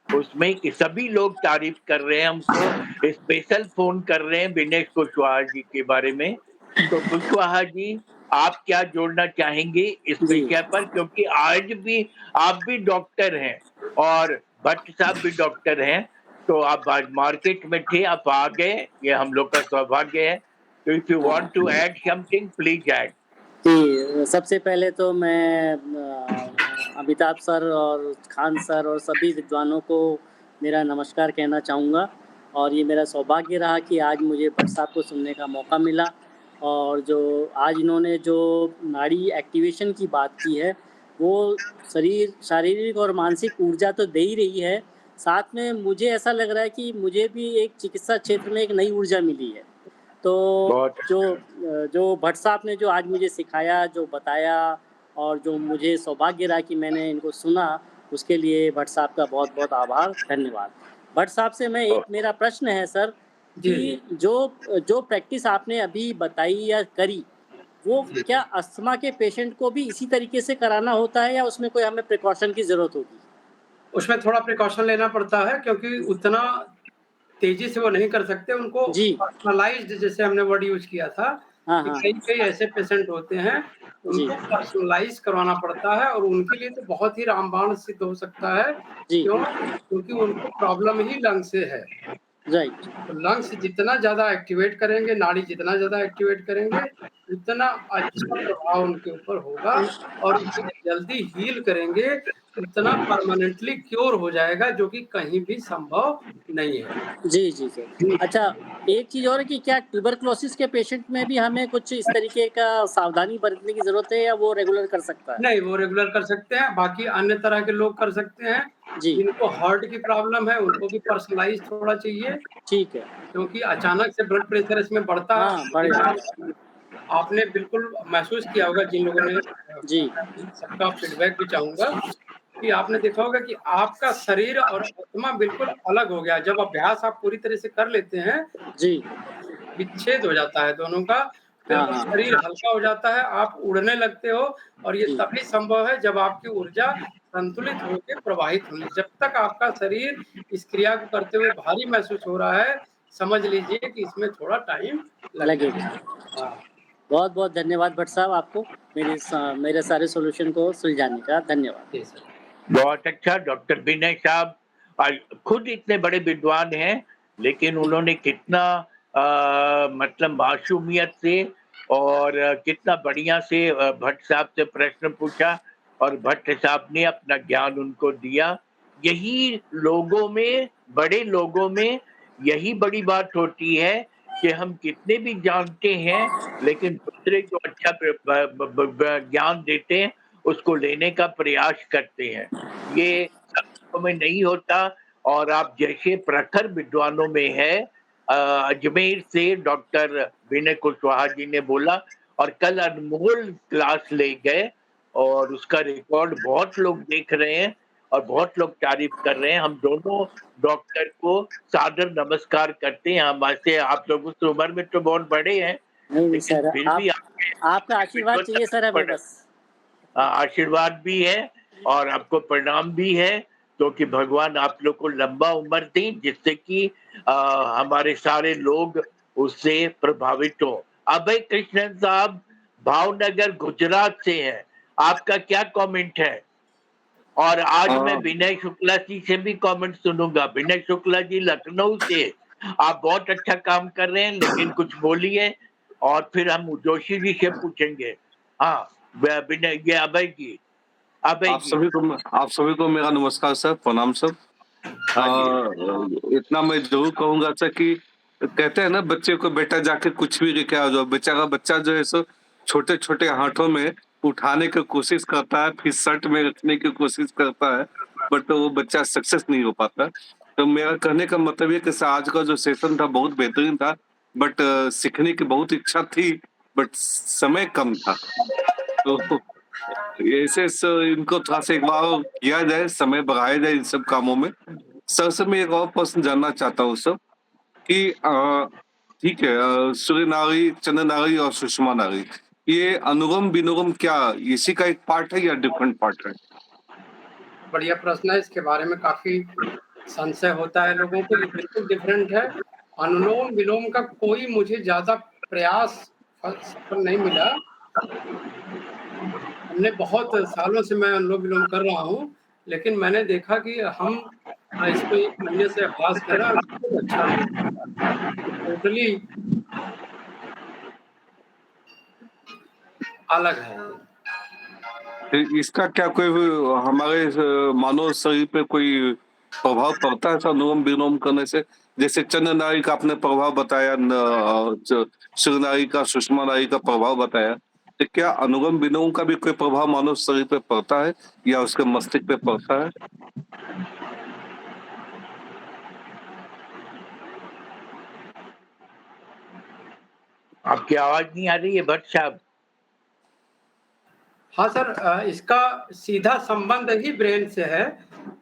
उसमें कि सभी लोग तारीफ कर रहे हैं, हमको स्पेशल फोन कर रहे हैं विनय कुशवाहा जी के बारे में। तो कुशवाहा जी, आप क्या जोड़ना चाहेंगे इस जी विषय पर, क्योंकि आज भी आप भी डॉक्टर हैं और भट्ट साहब भी डॉक्टर हैं, तो आप आज मार्केट में थे, आप आ गए, ये हम लोग का सौभाग्य है। तो if you want to add something please add. जी, सबसे पहले तो मैं अमिताभ सर और खान सर और सभी विद्वानों को मेरा नमस्कार कहना चाहूँगा और ये मेरा सौभाग्य रहा कि आज मुझे भट्ट साहब को सुनने का मौका मिला और जो आज इन्होंने जो नाड़ी एक्टिवेशन की बात की है, वो शारीरिक और मानसिक ऊर्जा तो दे ही रही है, साथ में मुझे ऐसा लग रहा है कि मुझे भी एक चिकित्सा क्षेत्र में एक नई ऊर्जा मिली है। तो जो भट्ट साहब ने जो आज मुझे सिखाया, जो बताया और जो मुझे सौभाग्य रहा कि मैंने इनको सुना, उसके लिए भट्ट साहब का बहुत-बहुत आभार, धन्यवाद। भट्ट साहब से मैं एक मेरा प्रश्न है सर कि जो प्रैक्टिस आपने अभी बताई या करी, वो क्या अस्थमा के पेशेंट को भी इसी तरीके से कराना होता है या उसमें कोई हमें प्रिकॉशन की ज़रूरत होगी? उसमें थोड़ा प्रिकॉशन लेना पड़ता है क्योंकि उतना तेजी से वो नहीं कर सकते, उनको पर्सनलाइज्ड जैसे हमने वर्ड यूज किया था कि कई ऐसे पेशेंट होते हैं उनको पर्सनलाइज करवाना पड़ता है और उनके लिए तो बहुत ही रामबाण सिद्ध हो सकता है। क्यों? क्योंकि उनको प्रॉब्लम ही लंग से है। राइट। तो लंग्स जितना ज्यादा एक्टिवेट करेंगे, नाड़ी जितना ज्यादा एक्टिवेट करेंगे, उतना अच्छा प्रभाव उनके ऊपर होगा और जितनी जल्दी हील करेंगे उतना परमानेंटली क्योर हो जाएगा, जो कि कहीं भी संभव नहीं है। जी सर। अच्छा, एक चीज़ और है कि क्या ट्यूबरकुलोसिस के पेशेंट में भी हमें कुछ इस तरीके का सावधानी बरतने की ज़रूरत है या वो रेगुलर कर सकता है? नहीं, वो रेगुलर कर सकते हैं, बाकी अन्य तरह के लोग कर सकते हैं। जिनको हार्ट की प्रॉब्लम है उनको भी पर्सनलाइज थोड़ा चाहिए। ठीक है। क्योंकि अचानक से ब्लड प्रेशर इसमें बढ़ता आपने बिल्कुल महसूस किया होगा जिन लोगों ने सबका फीडबैक भी चाहूँगा कि आपने देखा होगा कि आपका शरीर और आत्मा बिल्कुल अलग हो गया। जब अभ्यास आप पूरी तरह से कर लेते हैं, विच्छेद हो जाता है दोनों का, बिल्कुल शरीर हल्का हो जाता है, आप उड़ने लगते हो और ये तभी संभव है जब आपकी ऊर्जा संतुलित होकर प्रवाहित होगी। जब तक आपका शरीर इस क्रिया को करते हुए भारी महसूस हो रहा है, समझ लीजिए कि इसमें थोड़ा टाइम लगेगा। बहुत-बहुत धन्यवाद भट्ट साहब आपको मेरे सारे सॉल्यूशन को सुलझाने का। धन्यवाद। बहुत अच्छा डॉक्टर विनय साहब खुद इतने बड़े विद्वान हैं, लेकिन उन्होंने कितना मतलब मासूमियत से और कितना बढ़िया से भट्ट साहब से प्रश्न पूछा और भट्ट साहब ने अपना ज्ञान उनको दिया। यही लोगों में, बड़े लोगों में यही बड़ी बात होती है कि हम कितने भी जानते हैं, लेकिन दूसरे को अच्छा ज्ञान देते हैं, उसको लेने का प्रयास करते हैं। ये सब में नहीं होता और आप जैसे प्रखर विद्वानों में है, अजमेर से डॉक्टर विनय कुशवाहा जी ने बोला और कल अनमोल क्लास ले गए और उसका रिकॉर्ड बहुत लोग देख रहे हैं और बहुत लोग तारीफ कर रहे हैं। हम दोनों डॉक्टर को सादर नमस्कार करते हैं। हमारे आप लोग उस उम्र में तो बहुत बड़े हैं, लेकिन फिर भी आपका आशीर्वाद चाहिए सर हमें बस। आशीर्वाद भी है और आपको प्रणाम भी है, क्योंकि भगवान आप लोग को लंबा उम्र दें जिससे कि हमारे सारे लोग उससे प्रभावित हो। अभय कृष्णन साहब भावनगर गुजरात से हैं, आपका क्या कमेंट है? और आज मैं विनय शुक्ला जी से भी कमेंट सुनूंगा। विनय शुक्ला जी लखनऊ से, आप बहुत अच्छा काम कर रहे हैं, लेकिन कुछ बोलिए और फिर हम जोशी जी से पूछेंगे। हाँ विनय, ये अभय जी। आप सभी को मेरा नमस्कार सर, प्रणाम सर। इतना मैं जरूर कहूंगा सर कि कहते हैं ना बच्चे को बेटा जाके कुछ भी लेके आ जाओ, बेचारा बच्चा जो है सो छोटे छोटे हाथों में उठाने की कोशिश करता है, फिर शर्ट में रखने की कोशिश करता है, बट वो बच्चा सक्सेस नहीं हो पाता। तो मेरा कहने का मतलब ये कि आज का जो सेशन था बहुत बेहतरीन था, बट सीखने की बहुत इच्छा थी, बट समय कम था। तो ऐसे इनको थोड़ा सा एक बार किया जाए, समय बढ़ाया जाए इन सब कामों में। सर से मैं एक और प्रश्न जानना चाहता हूँ सर कि ठीक है, सूर्य नाड़ी, चंद्र नाड़ी और सुषमा नाड़ी, ये अनुगम विनुगम क्या इसी का एक पार्ट है या डिफरेंट पार्ट है? बढ़िया प्रश्न है। इसके बारे में काफी संशय होता है लोगों को। ये बिल्कुल डिफरेंट है। अनुलोम विलोम का कोई मुझे ज्यादा प्रयास सफल नहीं मिला। हमने बहुत सालों से मैं अनुलोम विलोम कर रहा हूँ, लेकिन मैंने देखा कि हम इसको 1 महीने से अभ्यास कर रहे हैं और बहुत अच्छा टोटली अलग है। तो इसका क्या कोई हमारे मानव शरीर पे कोई प्रभाव पड़ता है अनुलोम विलोम करने से? जैसे चंद्र नाड़ी का आपने प्रभाव बताया, सूर्य नाड़ी का, सुषमा नाड़ी का प्रभाव बताया, तो क्या अनुलोम विलोम का भी कोई प्रभाव मानव शरीर पे पड़ता है या उसके मस्तिष्क पे पड़ता है? आपकी आवाज नहीं आ रही है भट्ट साहब। हाँ सर, इसका सीधा संबंध ही ब्रेन से है,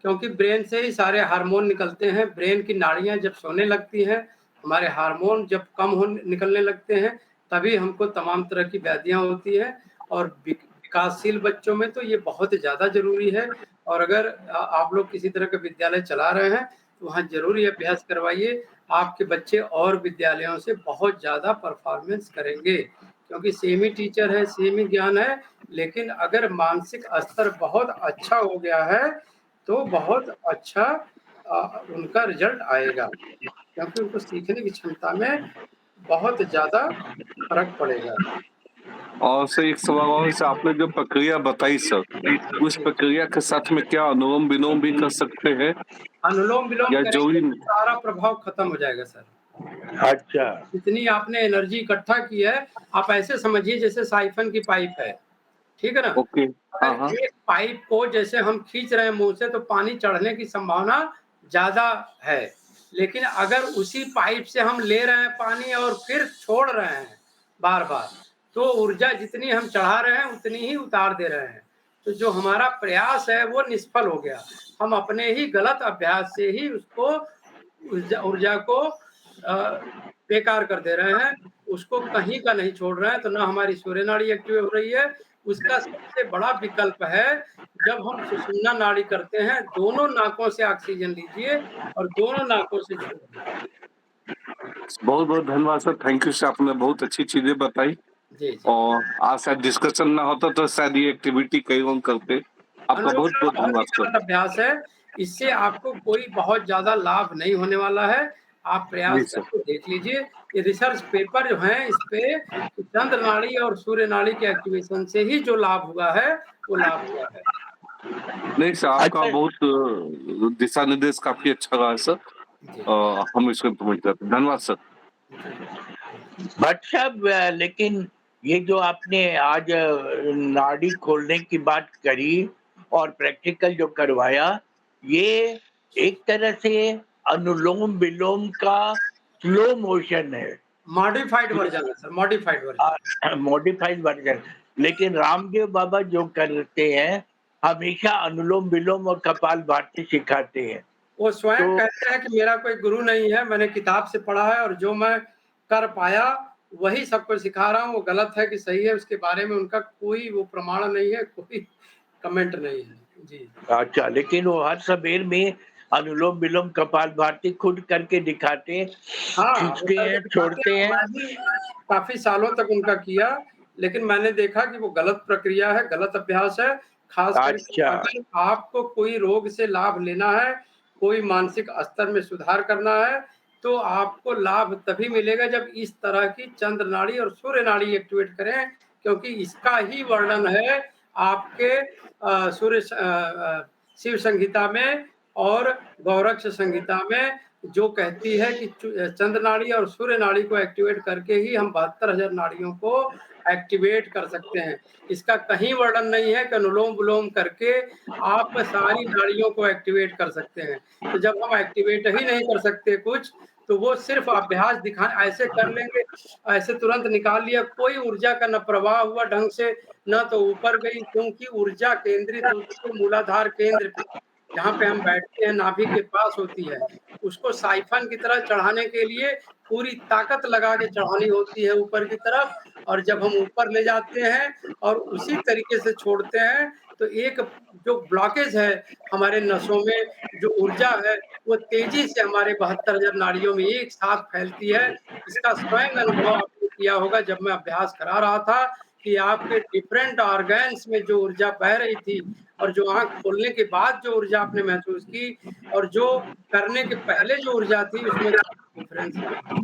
क्योंकि ब्रेन से ही सारे हार्मोन निकलते हैं। ब्रेन की नाड़ियां जब सोने लगती हैं, हमारे हार्मोन जब कम हो निकलने लगते हैं, तभी हमको तमाम तरह की व्याधियां होती हैं। और विकासशील बच्चों में तो ये बहुत ज़्यादा जरूरी है। और अगर आप लोग किसी तरह का विद्यालय चला रहे हैं तो वहाँ जरूर ये अभ्यास करवाइए। आपके बच्चे और विद्यालयों से बहुत ज़्यादा परफॉर्मेंस करेंगे, क्योंकि सेम ही टीचर है, सेम ही ज्ञान है। लेकिन अगर मानसिक स्तर बहुत अच्छा हो गया है तो बहुत अच्छा उनका रिजल्ट आएगा, क्योंकि उनको सीखने की क्षमता में बहुत ज़्यादा फर्क पड़ेगा। और सर एक सवाल और से, आपने जो प्रक्रिया बताई सर, उस प्रक्रिया के साथ में क्या अनुलोम विलोम भी कर सकते हैं अनुलोम विलोम या जो करेंगे ही? तो सारा प्रभाव खत्म हो जाएगा सर। अच्छा, जितनी आपने एनर्जी इकट्ठा की है, आप ऐसे समझिए जैसे साइफन की पाइप है, ठीक है ना? ओके, हाँ हाँ, अगर एक पाइप को जैसे हम खींच रहे हैं मुंह से, तो पानी चढ़ने की संभावना ज्यादा है। लेकिन अगर उसी पाइप से हम ले रहे हैं पानी और फिर छोड़ रहे हैं बार बार, तो ऊर्जा जितनी हम चढ़ा रहे हैं उतनी ही उतार दे रहे हैं। तो जो हमारा प्रयास है वो निष्फल हो गया। हम अपने ही गलत अभ्यास से ही उसको ऊर्जा को बेकार कर दे रहे हैं, उसको कहीं का नहीं छोड़ रहे हैं। तो ना हमारी सूर्य नाड़ी एक्टिव हो रही है। उसका सबसे बड़ा विकल्प है, जब हम सुषुम्ना नाड़ी करते हैं, दोनों नाकों से ऑक्सीजन लीजिए और दोनों नाकों से छोड़िए। बहुत बहुत धन्यवाद सर, थैंक यू सर, आपने बहुत अच्छी चीजें बताई। जी जी। और आज शायद डिस्कशन ना होता तो शायद ये एक्टिविटी कई लोग करते। आपका बहुत बहुत धन्यवाद बहुत सर। अभ्यास है, इससे आपको कोई बहुत ज्यादा लाभ नहीं होने वाला है। आप जी प्रयास सर। करके देख लीजिए। ये रिसर्च पेपर जो है इस पे चंद्र नाड़ी और सूर्य नाड़ी के एक्टिवेशन से ही जो लाभ हुआ है वो लाभ हुआ है। नहीं सर, आपका अच्छा। बहुत दिशा निर्देश काफी अच्छा रहा है सर। हम इसको इम्प्लीमेंट करते हैं। धन्यवाद सर। भट्ट साहब, लेकिन ये जो आपने आज नाड़ी खोलने की बात करी और प्रैक्टिकल जो करवाया, ये एक तरह से अनुलोम विलोम का स्लो मोशन है, मॉडिफाइड वर्जन है sir, modified version. Modified version. लेकिन रामदेव बाबा जो करते हैं, हमेशा अनुलोम विलोम और कपालभाति सिखाते हैं। वो स्वयं तो कहते हैं कि मेरा कोई गुरु नहीं है, मैंने किताब से पढ़ा है और जो मैं कर पाया वही सबको सिखा रहा हूँ। वो गलत है कि सही है, उसके बारे में उनका कोई वो प्रमाण नहीं है, कोई कमेंट नहीं है। जी। अच्छा, लेकिन वो हर सबेर में अनुलोम विलोम कपालभाति खुद करके दिखाते हैं, हाँ, खींचते हैं, छोड़ते हैं। मैं भी काफी सालों तक उनका किया, लेकिन मैंने देखा कि वो गलत प्रक्रिया है, गलत अभ्यास है। खास करके अच्छा। अगर आपको कोई रोग से लाभ लेना है, कोई मानसिक स्तर में सुधार करना है, तो आपको लाभ तभी मिलेगा जब इस तरह की चंद्र नाड़ी और सूर्य नाड़ी एक्टिवेट करें, क्योंकि इसका ही वर्णन है आपके शिव संहिता में और गौरक्ष संहिता में, जो कहती है कि चंद्र नाड़ी और सूर्य नाड़ी को एक्टिवेट करके ही हम 72,000 नाड़ियों को एक्टिवेट कर सकते हैं। इसका कहीं वर्णन नहीं है कि अनुलोम विलोम करके आप सारी नाड़ियों को एक्टिवेट कर सकते हैं। तो जब हम एक्टिवेट ही नहीं कर सकते कुछ, तो वो सिर्फ अभ्यास दिखा ऐसे कर लेंगे, ऐसे तुरंत निकाल लिया, कोई ऊर्जा का न प्रवाह हुआ ढंग से, न तो ऊपर गई, क्योंकि ऊर्जा केंद्रित होती है मूलाधार केंद्र पे, जहाँ पे हम बैठते हैं नाभि के पास होती है। उसको साइफन की तरह चढ़ाने के लिए पूरी ताकत लगा के चढ़ानी होती है ऊपर की तरफ, और जब हम ऊपर ले जाते हैं और उसी तरीके से छोड़ते हैं तो एक जो ब्लॉकेज है हमारे नसों में, जो ऊर्जा है वो तेजी से हमारे 72,000 नाड़ियों में एक साथ फैलती है। इसका स्वयं अनुभव आपने किया होगा जब मैं अभ्यास करा रहा था कि आपके डिफरेंट ऑर्गन्स में जो ऊर्जा बह रही थी और जो आंख खोलने के बाद जो ऊर्जा आपने महसूस की और जो करने के पहले जो ऊर्जा थी उसमें डिफरेंस था।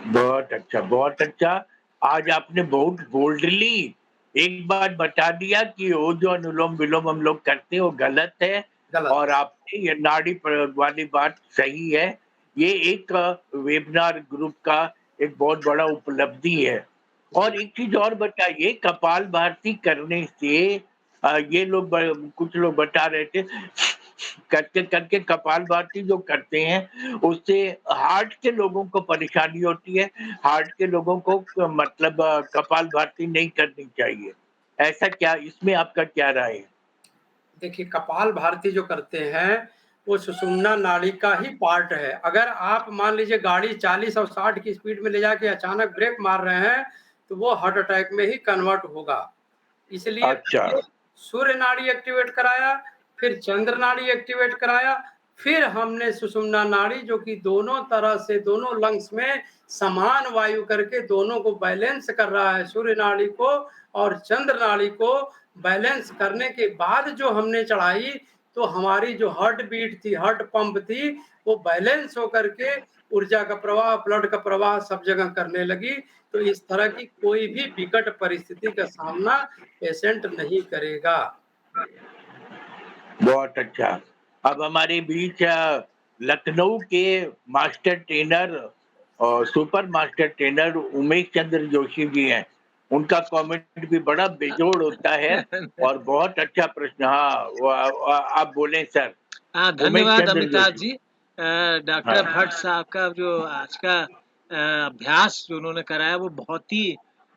बहुत अच्छा, बहुत अच्छा। आज आपने बहुत बोल्डली एक बात बता दिया कि वो जो अनुलोम विलोम हम लोग करते हैं वो गलत है, गलत। और आपने ये नाड़ी प्रयोग वाली बात सही है। ये एक वेबिनार ग्रुप का एक बहुत बड़ा उपलब्धि है। और एक चीज और बताइए, कपालभाति करने से ये लोग कुछ लोग बता रहे थे करके करके कपालभाति जो करते हैं उससे हार्ट के लोगों को परेशानी होती है। हार्ट के लोगों को मतलब कपालभाति नहीं करनी चाहिए, ऐसा क्या? इसमें आपका क्या राय है? देखिए, कपालभाति जो करते हैं वो सुषुम्ना नाड़ी का ही पार्ट है। अगर आप मान लीजिए गाड़ी 40 और 60 की स्पीड में ले जाके अचानक ब्रेक मार रहे हैं तो वो हार्ट अटैक में ही कन्वर्ट होगा। इसलिए अच्छा। सूर्य नाड़ी एक्टिवेट कराया, फिर चंद्र नाड़ी एक्टिवेट कराया, फिर हमने सुषुम्ना नाड़ी जो कि दोनों तरह से दोनों लंग्स में समान वायु करके दोनों को बैलेंस कर रहा है, सूर्य नाड़ी को और चंद्र नाड़ी को बैलेंस करने के बाद जो हमने चढ़ाई तो हमारी जो हार्ट बीट थी, हार्ट पंप थी, वो बैलेंस होकर के ऊर्जा का प्रवाह, ब्लड का प्रवाह सब जगह करने लगी। तो इस तरह की कोई भी विकट परिस्थिति का सामना पेशेंट नहीं करेगा। बहुत अच्छा। अब हमारे बीच लखनऊ के मास्टर ट्रेनर और super master trainer Umesh Chandra Joshi ji हैं। उनका कमेंट भी बड़ा बेजोड़ होता है और बहुत अच्छा प्रश्न। हाँ, आप बोलें सर। हाँ, उमेश धन्यवाद चंद्र अमिताभ जोशी। जी। डॉक्टर हाँ। भट्ट साहब का जो आज का अभ्यास जो उन्होंने कराया वो बहुत ही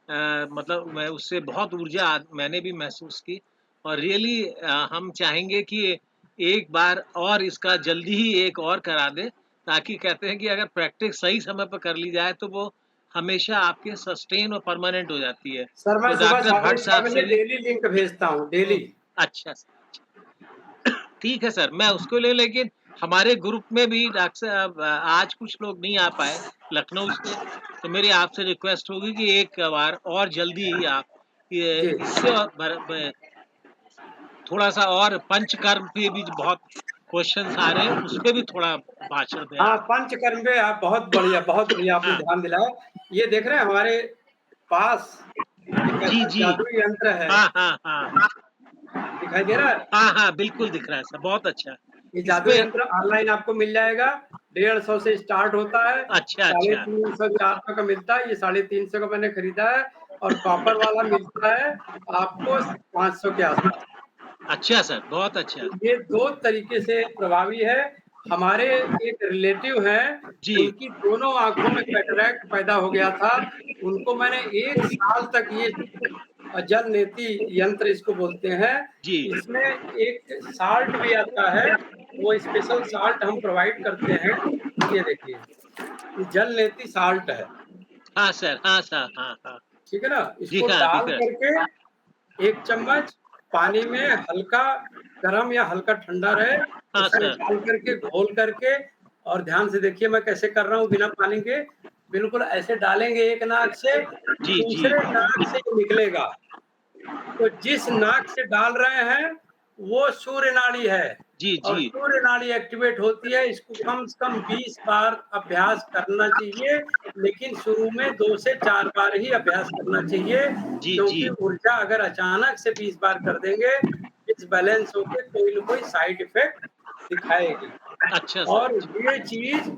मतलब मैं उससे बहुत ऊर्जा मैंने भी महसूस की, और रियली हम चाहेंगे कि एक बार और इसका जल्दी ही एक और करा दे, ताकि कहते हैं कि अगर प्रैक्टिस सही समय पर कर ली जाए तो वो हमेशा आपके सस्टेन और परमानेंट हो जाती है। सर मैं तो सुबह डॉक्टर भट्ट 6:30 साहब बजे से भी डेली लिंक भेजता हूँ, डेली। अच्छा ठीक है सर, मैं उसको ले, लेकिन हमारे ग्रुप में भी डॉक्टर साहब आज कुछ लोग नहीं आ पाए लखनऊ से, तो मेरी आपसे रिक्वेस्ट होगी कि एक बार और जल्दी ही आप इससे और थोड़ा सा और पंचकर्म पे भी बहुत क्वेश्चंस आ रहे हैं, उस पे भी थोड़ा भाषण दें हाँ, आप। पंचकर्म पे आप बहुत बढ़िया आपने हाँ। ध्यान दिलाया। ये देख रहे हैं हमारे पास एक जी ऐसा जी। जादुई यंत्र है, हाँ, दिखाई दे रहा है? हाँ, बिल्कुल दिख रहा है सर, बहुत अच्छा। ये इस जादू पे यंत्र ऑनलाइन आपको मिल जाएगा, 150 से स्टार्ट होता है, अच्छा 350 400 का मिलता है। ये 350 का मैंने खरीदा है, और कॉपर वाला मिलता है आपको 500 के आसपास। अच्छा सर, बहुत अच्छा। ये 2 तरीके से प्रभावी है। हमारे एक रिलेटिव हैं, जी उनकी दोनों आंखों में कैटरैक्ट पैदा हो गया था। उनको मैंने 1 साल तक ये जल नेति यंत्र इसको बोलते हैं, जी। इसमें एक साल्ट भी आता है, वो स्पेशल साल्ट हम प्रोवाइड करते हैं। ये देखिए, ये जल नेति साल्ट है, हाँ सर, हाँ। ठीक है ना? जी इसको हाँ, दिख डाल रहा है। करके 1 चम्मच पानी में हल्का गरम या हल्का ठंडा रहे, हाँ उसमें सर। डाल करके घोल करके, और ध्यान से देखिए मैं कैसे कर रहा हूँ बिना पानी के, बिल्कुल ऐसे डालेंगे एक नाक से, जी दूसरे नाक से ये निकलेगा। तो जिस नाक से डाल रहे हैं वो सूर्य नाड़ी है, जी और जी। सूर्य नाड़ी एक्टिवेट होती है। इसको कम से कम 20 बार अभ्यास करना चाहिए, लेकिन शुरू में 2 से 4 बार ही अभ्यास करना चाहिए, जी क्योंकि जी। ऊर्जा अगर अचानक से 20 बार कर देंगे, डिसबैलेंस होकर कोई न कोई साइड इफेक्ट दिखाएगी। अच्छा सर। और ये चीज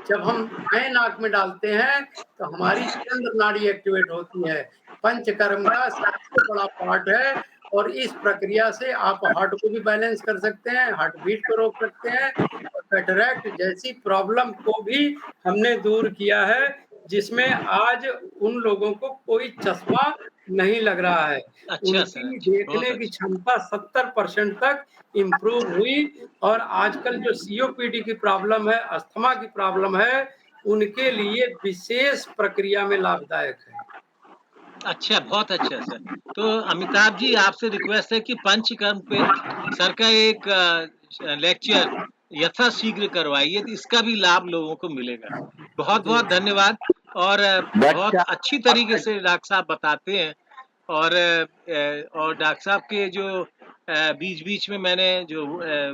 जब हम बाएं नाक में डालते हैं तो हमारी चंद्र नाड़ी एक्टिवेट होती है। पंचकर्म का सबसे बड़ा पार्ट है, और इस प्रक्रिया से आप हार्ट को भी बैलेंस कर सकते हैं, हार्ट बीट को रोक सकते हैं और कैटरैक्ट जैसी प्रॉब्लम को भी हमने दूर किया है, जिसमें आज उन लोगों को कोई चश्मा नहीं लग रहा है। अच्छा सर, उनकी अच्छा, बहुत देखने की अच्छा। क्षमता 70% तक इम्प्रूव हुई और आजकल जो सीओपीडी की प्रॉब्लम है, अस्थमा की प्रॉब्लम है, उनके लिए विशेष प्रक्रिया में लाभदायक है। अच्छा, बहुत अच्छा सर। तो अमिताभ जी आपसे रिक्वेस्ट है कि पंचकर्म पे सर का एक लेक्चर यथाशीघ्र करवाइए, तो इसका भी लाभ लोगों को मिलेगा। बहुत-बहुत धन्यवाद और बहुत बच्चा अच्छी तरीके से डॉक्टर साहब बताते हैं और डॉक्टर साहब के जो बीच-बीच में मैंने जो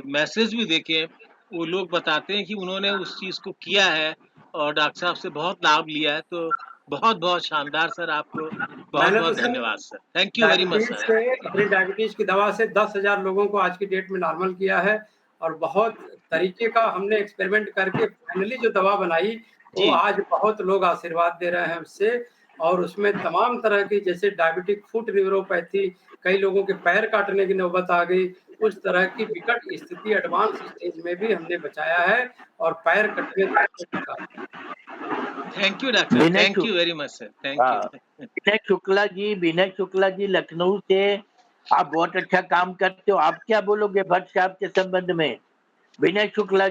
मैसेज भी देखे हैं, वो लोग बताते हैं कि उन्होंने उस चीज़ को किया है और डॉक्टर साहब से बहुत लाभ लिया है। तो बहुत-बहुत शानदार सर, आपको मैंने तो बहुत-बहुत सर धन्यवाद sir. Thank you very much sir. अपनी डायबिटीज की दवा से 10,000 लोगों को आज की डेट में नॉर्मल किया है और बहुत तरीके का हमने एक्सपेरिमेंट करके फाइनली जो दवा बनाई वो जी। आज बहुत लोग आशीर्वाद दे रहे हैं उससे और उसमें तमाम तरह की जैसे डायबिटिक फुट न्यूरोपैथी, कई लोगों के पैर काटने की नौबत आ गई, उस तरह की विकट स्थिति एडवांस स्टेज में भी हमने बचाया है और पैर कटने तक को बचा दिया। थैंक यू डॉक्टर साहब, thank you very much sir, thank you. Vinay Shukla ji Lucknow से आप बहुत अच्छा काम करते हो। आप क्या बोलोगे भट्ट साहब के संबंध में? विनय शुक्ला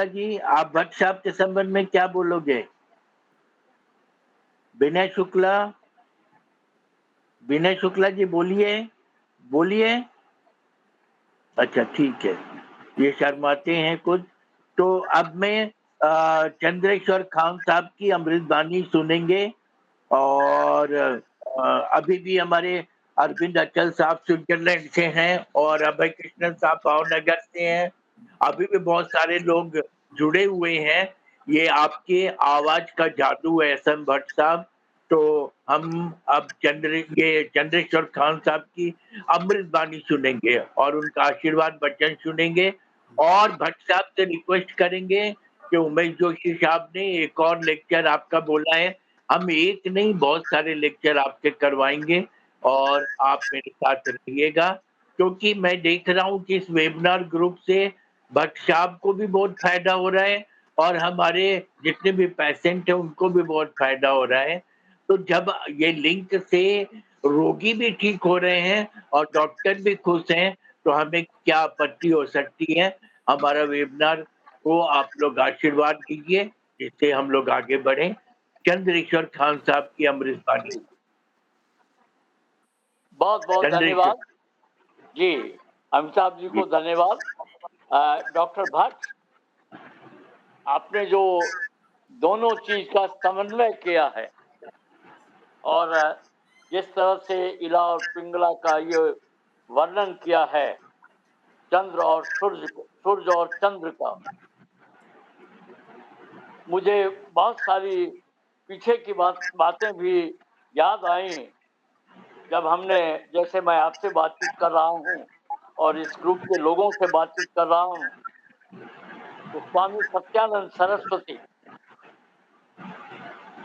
जी, आप भट्ट साहब के संबंध में क्या बोलोगे? विनय शुक्ला जी बोलिए। अच्छा ठीक है, ये शर्माते हैं कुछ। तो अब मैं चंद्रेश्वर खान साहब की अमृतवाणी सुनेंगे और अभी भी हमारे अरविंद अचल साहब स्विट्जरलैंड से हैं और अभय कृष्णन साहब भावनगर से हैं। अभी भी बहुत सारे लोग जुड़े हुए हैं। ये आपके आवाज का जादू है एसएम भट्ट साहब। तो हम अब चंद्रेश्वर खान साहब की अमृतवाणी सुनेंगे और उनका आशीर्वाद वचन सुनेंगे और भट्ट साहब से रिक्वेस्ट करेंगे कि उमेश जोशी साहब ने एक और लेक्चर आपका बोला है, हम एक नहीं बहुत सारे लेक्चर आपके करवाएंगे और आप मेरे साथ रहिएगा, क्योंकि मैं देख रहा हूँ कि इस वेबिनार ग्रुप से भट्ट साहब को भी बहुत फायदा हो रहा है और हमारे जितने भी पेशेंट हैं उनको भी बहुत फायदा हो रहा है। तो जब ये लिंक से रोगी भी ठीक हो रहे हैं और डॉक्टर भी खुश हैं, तो हमें क्या आपत्ति हो सकती है। हमारा वेबिनार को आप लोग आशीर्वाद दीजिए जिससे हम लोग आगे बढ़ें। चंद्रेश्वर खान साहब की अमृतवाणी। बहुत बहुत धन्यवाद जी, अमिताभ जी को धन्यवाद। डॉक्टर भट्ट, आपने जो दोनों चीज का समन्वय किया है और जिस तरह से इला और पिंगला का ये वर्णन किया है चंद्र और सूरज और चंद्र का, मुझे बहुत सारी पीछे की बातें भी याद आई जब हमने, जैसे मैं आपसे बातचीत कर रहा हूँ और इस ग्रुप के लोगों से बातचीत कर रहा हूँ, तो स्वामी सत्यानंद सरस्वती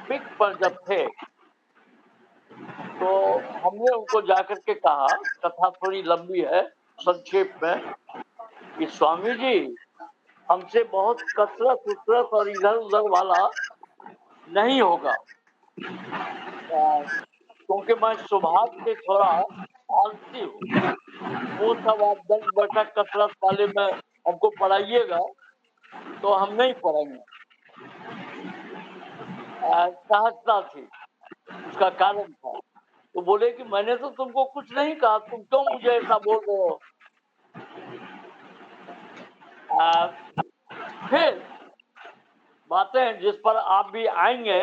पिक पर जब थे तो हमने उनको जाकर के कहा, कथा थोड़ी लंबी है संक्षेप में, कि स्वामी जी हमसे बहुत कसरत और इधर उधर वाला नहीं होगा, क्योंकि मैं स्वभाव से थोड़ा आलसी हूँ। वो सब आप 10 बैठक कसरत वाले में हमको पढ़ाइएगा तो हम नहीं पढ़ेंगे। सहजता थी, उसका कारण था। तो बोले कि मैंने तो तुमको कुछ नहीं कहा, तुम क्यों मुझे ऐसा बोल रहे हो। फिर बातें जिस पर आप भी आएंगे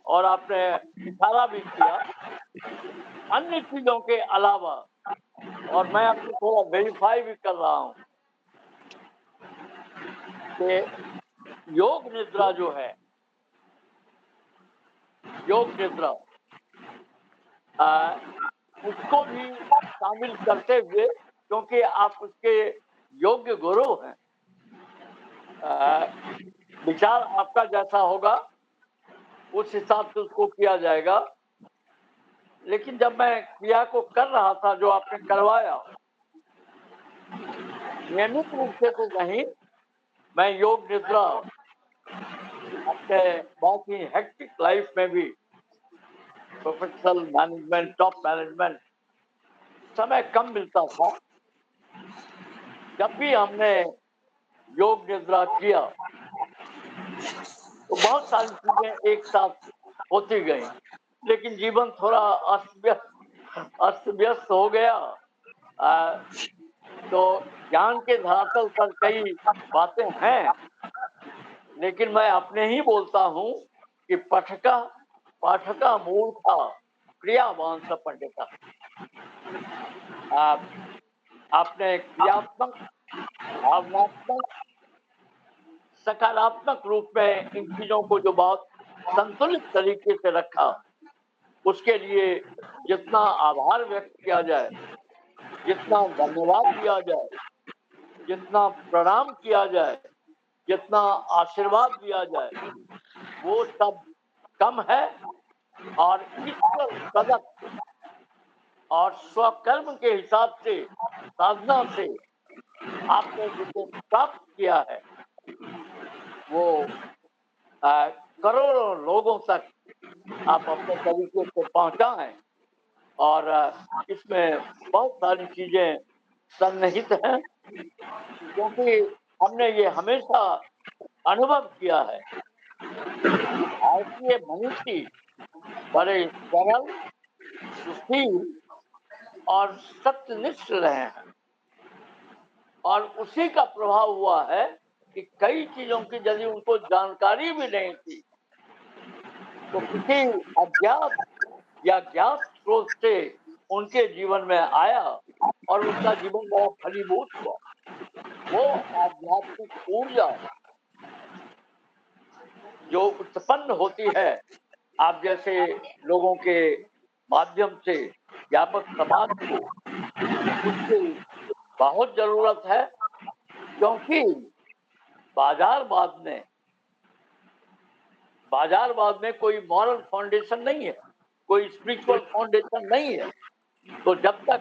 और आपने इशारा भी किया, अन्य चीजों के अलावा, और मैं आपको थोड़ा वेरीफाई भी कर रहा हूं कि योग निद्रा जो है, योग निद्रा उसको भी शामिल करते हुए, क्योंकि आप उसके योग्य गुरु हैं, विचार आपका जैसा होगा उस हिसाब से उसको किया जाएगा। लेकिन जब मैं क्रिया को कर रहा था जो आपने करवाया, नियमित रूप से तो नहीं, मैं योग निद्रा अपने बहुत ही हेक्टिक लाइफ में भी, प्रोफेशनल मैनेजमेंट, टॉप मैनेजमेंट, समय कम मिलता था। जब भी हमने योग निद्रा किया तो बहुत सारी चीजें एक साथ होती गई, लेकिन जीवन थोड़ा अस्त व्यस्त हो गया। तो ज्ञान के धरातल पर कई बातें हैं, लेकिन मैं अपने ही बोलता हूँ कि पाठका मूर्खा क्रियावान स पंडिता। आपने क्रियात्मक, भावनात्मक, सकारात्मक रूप में इन चीजों को जो बहुत संतुलित तरीके से रखा, उसके लिए जितना आभार व्यक्त किया जाए, जितना धन्यवाद दिया जाए, जितना प्रणाम किया जाए, जितना आशीर्वाद दिया जाए, वो सब कम है। और ईश्वर प्रदत्त और स्वकर्म के हिसाब से, साधना से आपने जिसे प्राप्त किया है, वो करोड़ों लोगों तक आप अपने तरीके से पहुंचाएं। और इसमें बहुत सारी चीजें सन्निहित हैं, क्योंकि हमने ये हमेशा अनुभव किया है कि भारतीय मनुष्य बड़े सरल, सुशील और सत्यनिष्ठ रहे हैं। और उसी का प्रभाव हुआ है कि कई चीजों की यदि उनको जानकारी भी नहीं थी, तो किसी अज्ञात या ज्ञात स्रोत से उनके जीवन में आया और उनका जीवन बड़ा फलीभूत हुआ। वो आध्यात्मिक ऊर्जा जो उत्पन्न होती है आप जैसे लोगों के माध्यम से व्यापक समाज को, उसकी बहुत जरूरत है। क्योंकि बाजारवाद में कोई मॉरल फाउंडेशन नहीं है, कोई स्पिरिचुअल फाउंडेशन नहीं है। तो जब तक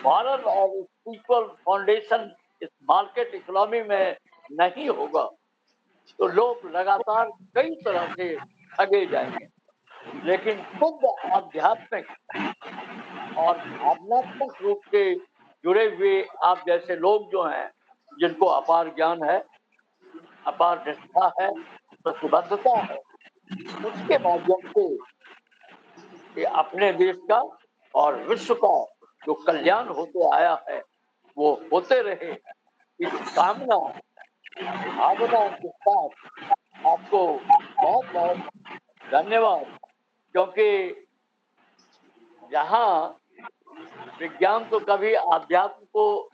मॉरल और स्पिरिचुअल फाउंडेशन इस मार्केट इकोनॉमी में नहीं होगा, तो लोग लगातार कई तरह से ठगे जाएंगे। लेकिन शुद्ध आध्यात्मिक और भावनात्मक रूप से जुड़े हुए आप जैसे लोग जो हैं, जिनको अपार ज्ञान है, अपार निष्ठा है, प्रतिबद्धता है, उसके माध्यम से ये अपने देश का और विश्व का जो कल्याण होते आया है, वो होते रहे। इस कामना भावना के साथ आपको बहुत बहुत धन्यवाद। क्योंकि जहाँ विज्ञान तो कभी अध्यात्म को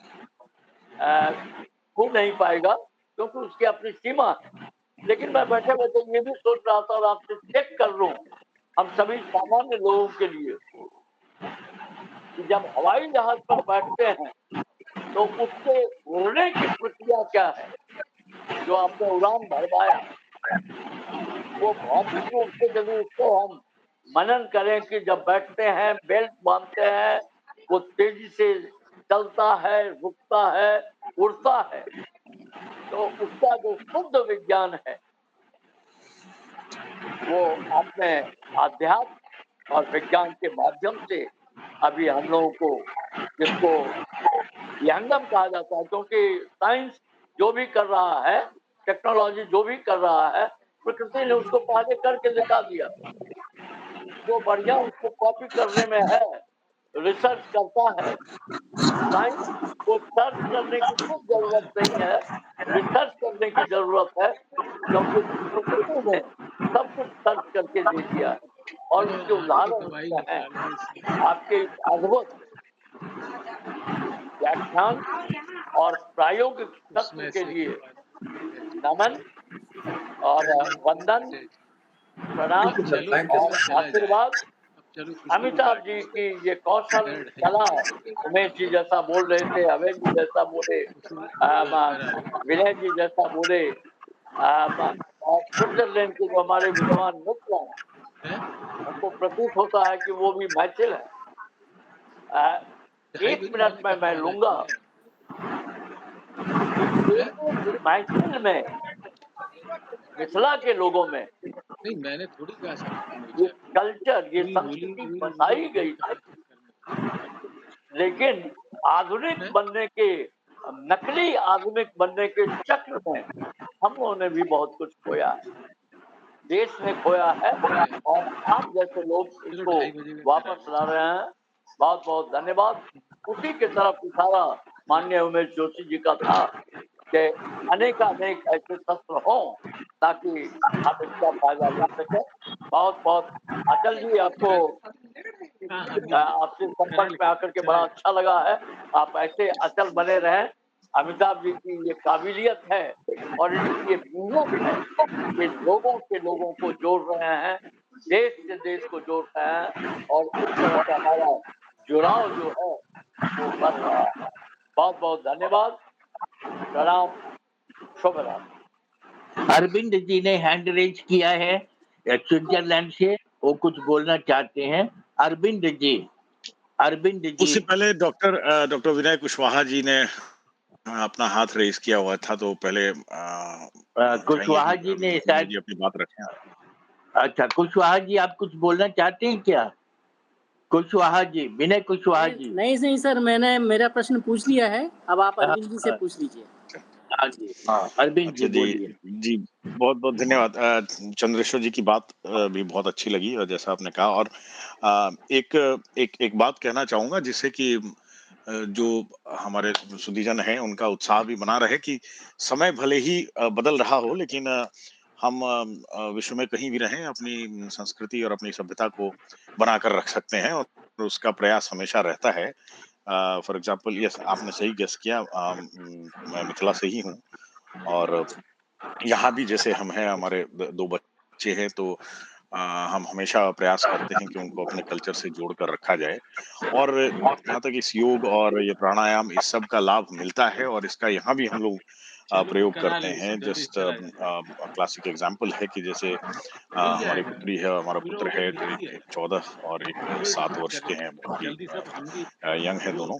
छू नहीं पाएगा, क्योंकि उसकी अपनी सीमा है। लेकिन मैं बैठे बैठे ये भी सोच रहा था और आपसे चेक कर लूं, हम सभी सामान्य लोगों के लिए, कि जब हवाई जहाज पर बैठते हैं तो उसके उड़ने की प्रक्रिया क्या है। जो आपने उड़ान भरवाया, वो भौतिक रूप से जब उसको हम मनन करें कि जब बैठते हैं, बेल्ट बांधते हैं, वो तेजी से चलता है, रुकता है, उड़ता है, तो उसका जो शुद्ध विज्ञान है, वो अपने आध्यात्म और विज्ञान के माध्यम से अभी हम लोगों को, जिसको विहंगम कहा जाता है, क्योंकि साइंस जो भी कर रहा है, टेक्नोलॉजी जो भी कर रहा है, प्रकृति ने उसको पहले करके दिखा दिया। जो बढ़िया उसको कॉपी करने में है, रिसर्च करता है। साइंस को सर्च करने की कुछ जरूरत नहीं है, रिसर्च करने की जरूरत है, क्योंकि प्रकृति ने सब कुछ सर्च करके दे दिया है। और उसके उदाहरण हैं आपके अद्भुत व्याख्यान और प्रायोगिक तत्व के लिए नमन और वंदन, प्रणाम और आशीर्वाद। अमिताभ जी की ये कौशल कला, उमेश जी जैसा बोल रहे थे, अभय जी जैसा बोले, विनय जी जैसा बोले, और स्विट्जरलैंड के जो हमारे विद्वान मित्र हैं, हमको प्रतीत होता है कि वो भी मैथिल है। 1 मिनट में मैं लूँगा कि एक मैथिल में, मिथिला के लोगों में नहीं, मैंने थोड़ी कहा सर ये कल्चर, ये संस्कृति बसाई गई थी, लेकिन आधुनिक बनने के, नकली आधुनिक बनने के चक्र में हम लोगों ने भी बहुत कुछ खोया है, देश ने खोया है, और आप जैसे लोग इसको वापस ला रहे हैं। बहुत बहुत धन्यवाद। उसी के तरफ इशारा माननीय उमेश जोशी जी का था कि अनेकानेक ऐसे शस्त्र हों ताकि हम इसका फायदा ले सकें। बहुत बहुत अचल जी, आपको आपसे संपर्क में आकर के बड़ा अच्छा लगा है। आप ऐसे अचल बने रहें। अमिताभ जी की ये काबिलियत है और इनकी ये मेहनत है कि लोगों को जोड़ रहे हैं, देश से देश को जोड़ रहे हैं, और इस तरह का हमारा जुड़ाव जो है वो बढ़ रहा है। बहुत बहुत धन्यवाद। प्रणाम। शुभ रात्रि। अरविंद जी ने हैंड रेज किया है स्विट्जरलैंड से, वो कुछ बोलना चाहते हैं। अरविंद जी, अरविंद जी। उससे पहले डॉक्टर विनय कुशवाहा जी ने अपना हाथ रेज किया हुआ था, तो पहले कुशवाहा जी ने विनय शायद, जी अपनी बात रखें। अच्छा कुशवाहा जी आप कुछ बोलना चाहते हैं क्या? कुशवाहा जी, विनय कुशवाहा जी। नहीं सर, मैंने मेरा प्रश्न पूछ लिया है, अब आप अरविंद जी से पूछ लीजिए। अरविंद जी अच्छा बोलिए। जी, बहुत बहुत धन्यवाद। चंद्रेश्वर जी की बात भी बहुत अच्छी लगी, और जैसा आपने कहा, और एक बात कहना चाहूंगा जिससे कि जो हमारे सुधीजन हैं उनका उत्साह भी बना रहे कि समय भले ही बदल रहा हो, लेकिन हम विश्व में कहीं भी रहें अपनी संस्कृति और अपनी सभ्यता को बनाकर रख सकते हैं, और उसका प्रयास हमेशा रहता है। फॉर एग्जाम्पल, यस, आपने सही गेस किया। मैं मिथिला से ही हूँ, और यहाँ भी जैसे हम हैं, हमारे 2 बच्चे हैं, तो हम हमेशा प्रयास करते हैं कि उनको अपने कल्चर से जोड़कर रखा जाए। और जहाँ तक इस योग और ये प्राणायाम, इस सब का लाभ मिलता है, और इसका यहाँ भी हम लोग प्रयोग करते हैं। जस्ट क्लासिक एग्जांपल है कि जैसे हमारी पुत्री है, हमारा पुत्र है, तो एक 14 और एक 7 वर्ष के हैं, बहुत ही यंग है दोनों।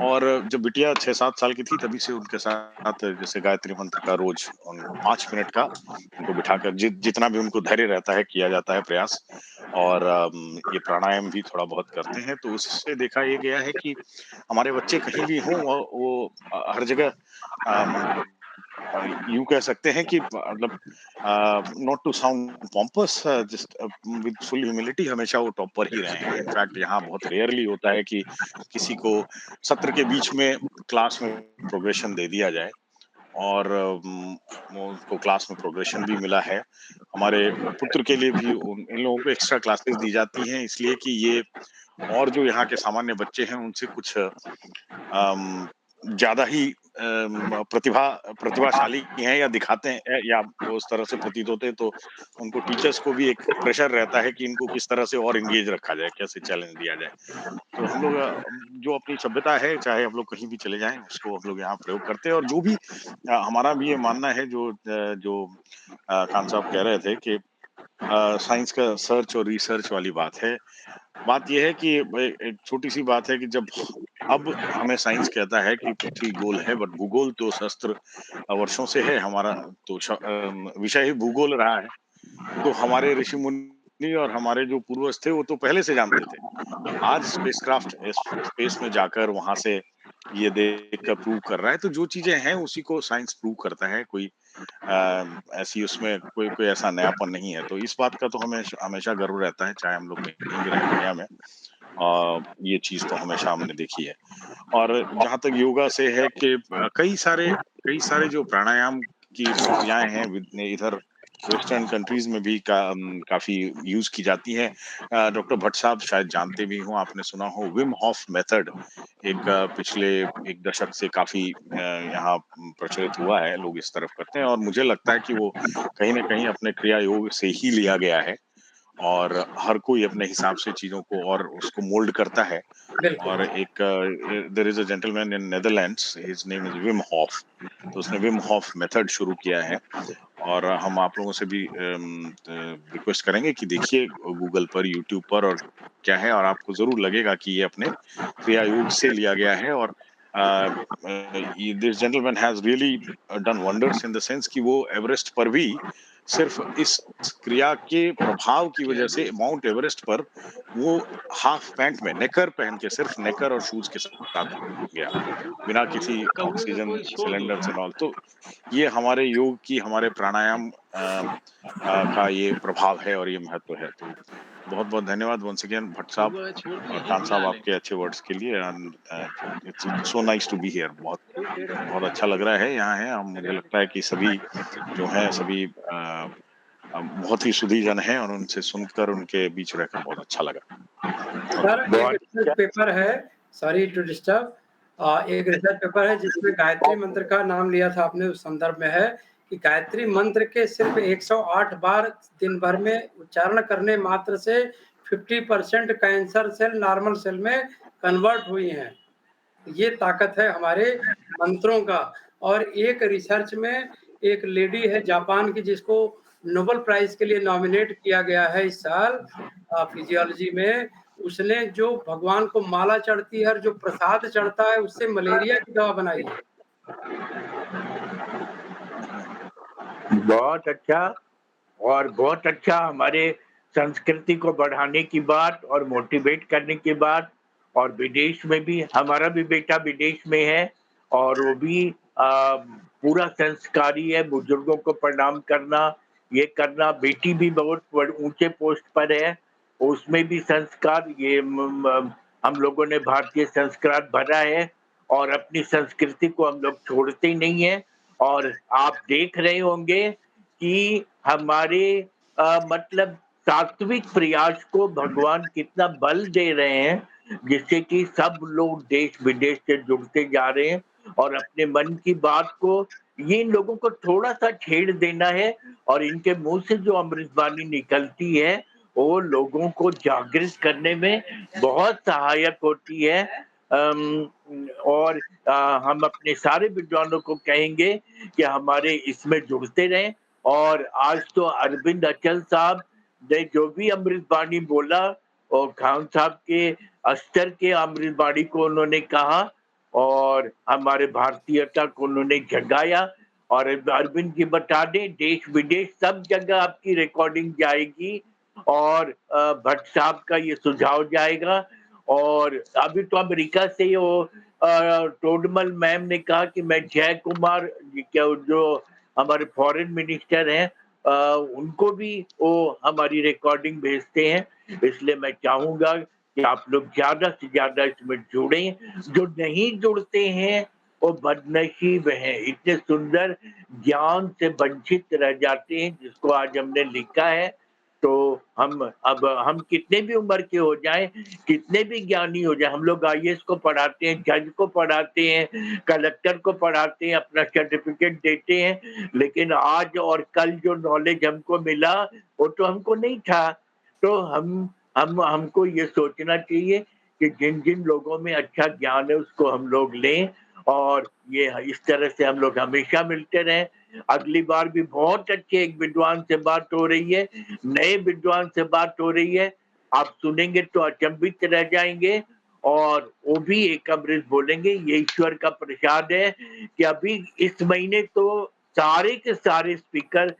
और जब बिटिया 6-7 साल की थी, तभी से उनके साथ जैसे गायत्री मंत्र का रोज 5 मिनट का उनको बिठाकर जितना भी उनको धैर्य रहता है किया जाता है प्रयास। और ये प्राणायाम भी थोड़ा बहुत करते हैं, तो उससे देखा ये गया है कि हमारे बच्चे कहीं भी हों, वो हर जगह यूं कह सकते हैं कि मतलब not to sound pompous, just with full humility, हमेशा वो टॉप पर ही रहे हैं। इनफैक्ट यहाँ बहुत रेयरली होता है कि किसी को सत्र के बीच में क्लास में प्रोग्रेशन दे दिया जाए, और उनको क्लास में प्रोग्रेशन भी मिला है। हमारे पुत्र के लिए भी इन लोगों को एक्स्ट्रा क्लासेस दी जाती हैं, इसलिए कि ये और जो यहाँ के सामान्य बच्चे हैं उनसे कुछ ज्यादा ही प्रतिभाशाली हैं, या दिखाते हैं, या वो उस तरह से प्रतीत होते हैं, तो उनको टीचर्स को भी एक प्रेशर रहता है कि इनको किस तरह से और एंगेज रखा जाए, कैसे चैलेंज दिया जाए। तो हम लोग जो अपनी सभ्यता है, चाहे हम लोग कहीं भी चले जाएं, उसको हम लोग यहाँ प्रयोग करते हैं। और जो भी हमारा भी ये मानना है, जो खान साहब कह रहे थे कि साइंस का सर्च और रिसर्च वाली बात है। बात यह है कि एक छोटी सी बात है कि जब अब हमें साइंस कहता है कि पृथ्वी गोल है, बट भूगोल तो सहस्त्र वर्षों से है। हमारा तो विषय ही भूगोल रहा है। तो हमारे ऋषि मुनि और हमारे जो पूर्वज थे, वो तो पहले से जानते थे। आज स्पेसक्राफ्ट स्पेस में जाकर वहां से ये देखकर प्रूव कर रहा है, तो जो चीजें हैं उसी को साइंस प्रूव करता है। कोई ऐसी उसमें कोई ऐसा नयापन नहीं है। तो इस बात का तो हमें हमेशा गर्व रहता है, चाहे हम लोग कहीं भी रहें दुनिया में। ये चीज तो हमेशा हमने देखी है। और जहां तक योगा से है कि कई सारे जो प्राणायाम की प्रक्रियाएं हैं इधर वेस्टर्न कंट्रीज में भी काफी यूज की जाती हैं। डॉक्टर भट्ट साहब शायद जानते भी हों, आपने सुना हो विम हॉफ मेथड। एक पिछले 1 दशक से काफी यहाँ प्रचलित हुआ है, लोग इस तरफ करते हैं, और मुझे लगता है कि वो कहीं ना कहीं अपने क्रिया योग से ही लिया गया है, और हर कोई अपने हिसाब से चीजों को और उसको मोल्ड करता है। और एक there is a gentleman in Netherlands, his name is Wim Hof, तो उसने विम हॉफ मेथड शुरू किया है। और हम आप लोगों से भी रिक्वेस्ट करेंगे कि देखिए गूगल पर, यूट्यूब पर और क्या है, और आपको जरूर लगेगा कि ये अपने क्रिया योग से लिया गया है। और this gentleman has really done wonders in the sense कि वो एवरेस्ट पर भी सिर्फ इस क्रिया के प्रभाव की वजह से माउंट एवरेस्ट पर वो हाफ पैंट में नेकर पहन के, सिर्फ नेकर और शूज के साथ गया, बिना किसी कौवे का ऑक्सीजन कोई छोड़ दो। सिलेंडर से ऑल। तो ये हमारे योग की, हमारे प्राणायाम का ये प्रभाव है और ये महत्व है। तो बहुत बहुत धन्यवाद वंस अगेन भट्ट साहब कौवा छोड़ दो, और यहीं खान साहब, बुला लें। आपके अच्छे वर्ड्स के लिए। It's so nice to be here. बहुत बहुत अच्छा लग रहा है यहाँ है। मुझे लगता है कि सभी जो हैं सभी बहुत ही सुधी जन हैं और उनसे सुनकर, उनके बीच रहकर बहुत अच्छा लगा। सर एक बहुत रिसर्च पेपर है, सॉरी टू डिस्टर्ब, एक रिसर्च पेपर है जिसमें गायत्री मंत्र का नाम लिया था आपने, उस संदर्भ में है कि गायत्री मंत्र के सिर्फ 108 बार दिन भर में उच्चारण करने मात्र से 50% कैंसर सेल नॉर्मल सेल में कन्वर्ट हुई हैं। ये ताकत है हमारे मंत्रों का। और एक रिसर्च में एक लेडी है जापान की जिसको नोबेल प्राइज के लिए नॉमिनेट किया गया है इस साल फिजियोलॉजी में। उसने जो भगवान को माला चढ़ती है और जो प्रसाद चढ़ता है उससे मलेरिया की दवा बनाई है। बहुत अच्छा, और बहुत अच्छा हमारे संस्कृति को बढ़ाने की बात और मोटिवेट करने की बात। और विदेश में भी हमारा भी बेटा विदेश में है और वो भी पूरा संस्कारी है, बुजुर्गों को प्रणाम करना, ये करना। बेटी भी बहुत ऊंचे पोस्ट पर है, उसमें भी संस्कार, ये हम लोगों ने भारतीय संस्कार भरा है और अपनी संस्कृति को हम लोग छोड़ते ही नहीं है। और आप देख रहे होंगे कि हमारे मतलब सात्विक प्रयास को भगवान कितना बल दे रहे हैं, जिससे कि सब लोग देश विदेश से जुड़ते जा रहे हैं। और अपने मन की बात को, ये इन लोगों को थोड़ा सा छेड़ देना है और इनके मुंह से जो अमृतवाणी निकलती है वो लोगों को जागृत करने में बहुत सहायक होती है। और हम अपने सारे विद्वानों को कहेंगे कि हमारे इसमें जुड़ते रहें। और आज तो अरविंद अचल साहब ने जो भी अमृतवाणी बोला और खान साहब के अस्तर के अमृतवाणी को उन्होंने कहा और हमारे भारतीयता को उन्होंने जगाया। और अरविंद जी बता दें, देश विदेश सब जगह आपकी रिकॉर्डिंग जाएगी और भट्ट साहब का ये सुझाव जाएगा। और अभी तो अमेरिका से वो टोडमल मैम ने कहा कि मैं जय कुमार क्या जो हमारे फॉरेन मिनिस्टर हैं उनको भी वो हमारी रिकॉर्डिंग भेजते हैं। इसलिए मैं चाहूंगा कि आप लोग ज्यादा से ज्यादा इसमें जुड़ें। जो नहीं जुड़ते हैं वो बदनसीब हैं, इतने सुंदर ज्ञान से वंचित रह जाते हैं जिसको आज हमने लिखा है। तो हम कितने भी उम्र के हो जाएं, कितने भी ज्ञानी हो जाए, हम लोग आईएएस को पढ़ाते हैं, जज को पढ़ाते हैं, कलेक्टर को पढ़ाते हैं, अपना सर्टिफिकेट देते हैं, लेकिन आज और कल जो नॉलेज हमको मिला वो तो हमको नहीं था। तो हमको ये सोचना चाहिए कि जिन जिन लोगों में अच्छा ज्ञान है उसको हम लोग लें और ये इस तरह से हम लोग हमेशा मिलते रहें। अगली बार भी बहुत अच्छे एक विद्वान से बात हो रही है, नए विद्वान से बात हो रही है, आप सुनेंगे तो अचंभित रह जाएंगे। और वो भी एक अमृत बोलेंगे, ये ईश्वर का प्रसाद है कि अभी इस महीने तो सारे के सारे स्पीकर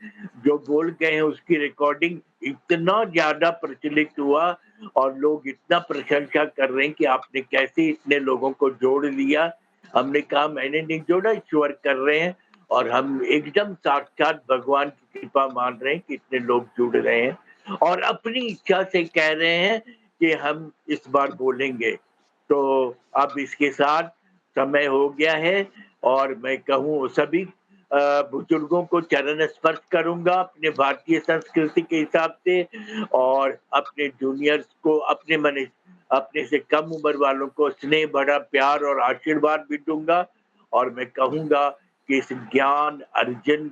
जो बोल गए हैं उसकी रिकॉर्डिंग इतना ज्यादा प्रचलित हुआ और लोग इतना प्रशंसा कर रहे हैं कि आपने कैसे इतने लोगों को जोड़ लिया। हमने कहा मैंने नहीं जोड़ा, ईश्वर कर रहे हैं और हम एकदम साक्षात भगवान की कृपा मान रहे हैं कि इतने लोग जुड़ रहे हैं और अपनी इच्छा से कह रहे हैं कि हम इस बार बोलेंगे। तो अब इसके साथ समय हो गया है और मैं कहूँ सभी बुजुर्गों को चरण स्पर्श करूंगा अपने भारतीय संस्कृति के हिसाब से और अपने जूनियर्स को, अपने से कम उम्र वालों को स्नेह भरा प्यार और आशीर्वाद भी दूंगा। और मैं कहूंगा कि इस ज्ञान अर्जन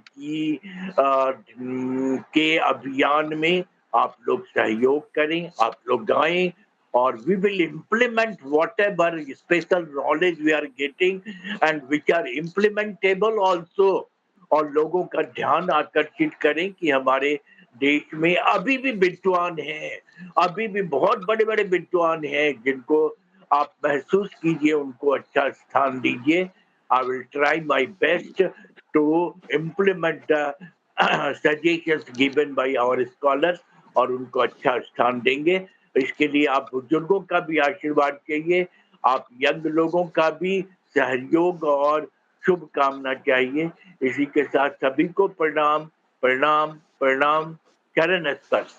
के अभियान में आप लोग सहयोग करें, आप लोग गाएं और we will implement whatever special knowledge we are getting and which are implementable also और लोगों का ध्यान आकर्षित करें कि हमारे देश में अभी भी विद्वान हैं, अभी भी बहुत बड़े-बड़े विद्वान हैं जिनको आप महसूस कीजिए, उनको अच्छा स्थान दीजिए। I will try my best to implement the suggestions given by our scholars और उनको अच्छा स्थान देंगे। इसके लिए आप बुजुर्गों का भी आशीर्वाद चाहिए, आप यंग लोगों का भी सहयोग और शुभकामना चाहिए। इसी के साथ सभी को प्रणाम, प्रणाम, प्रणाम, चरण स्पर्श।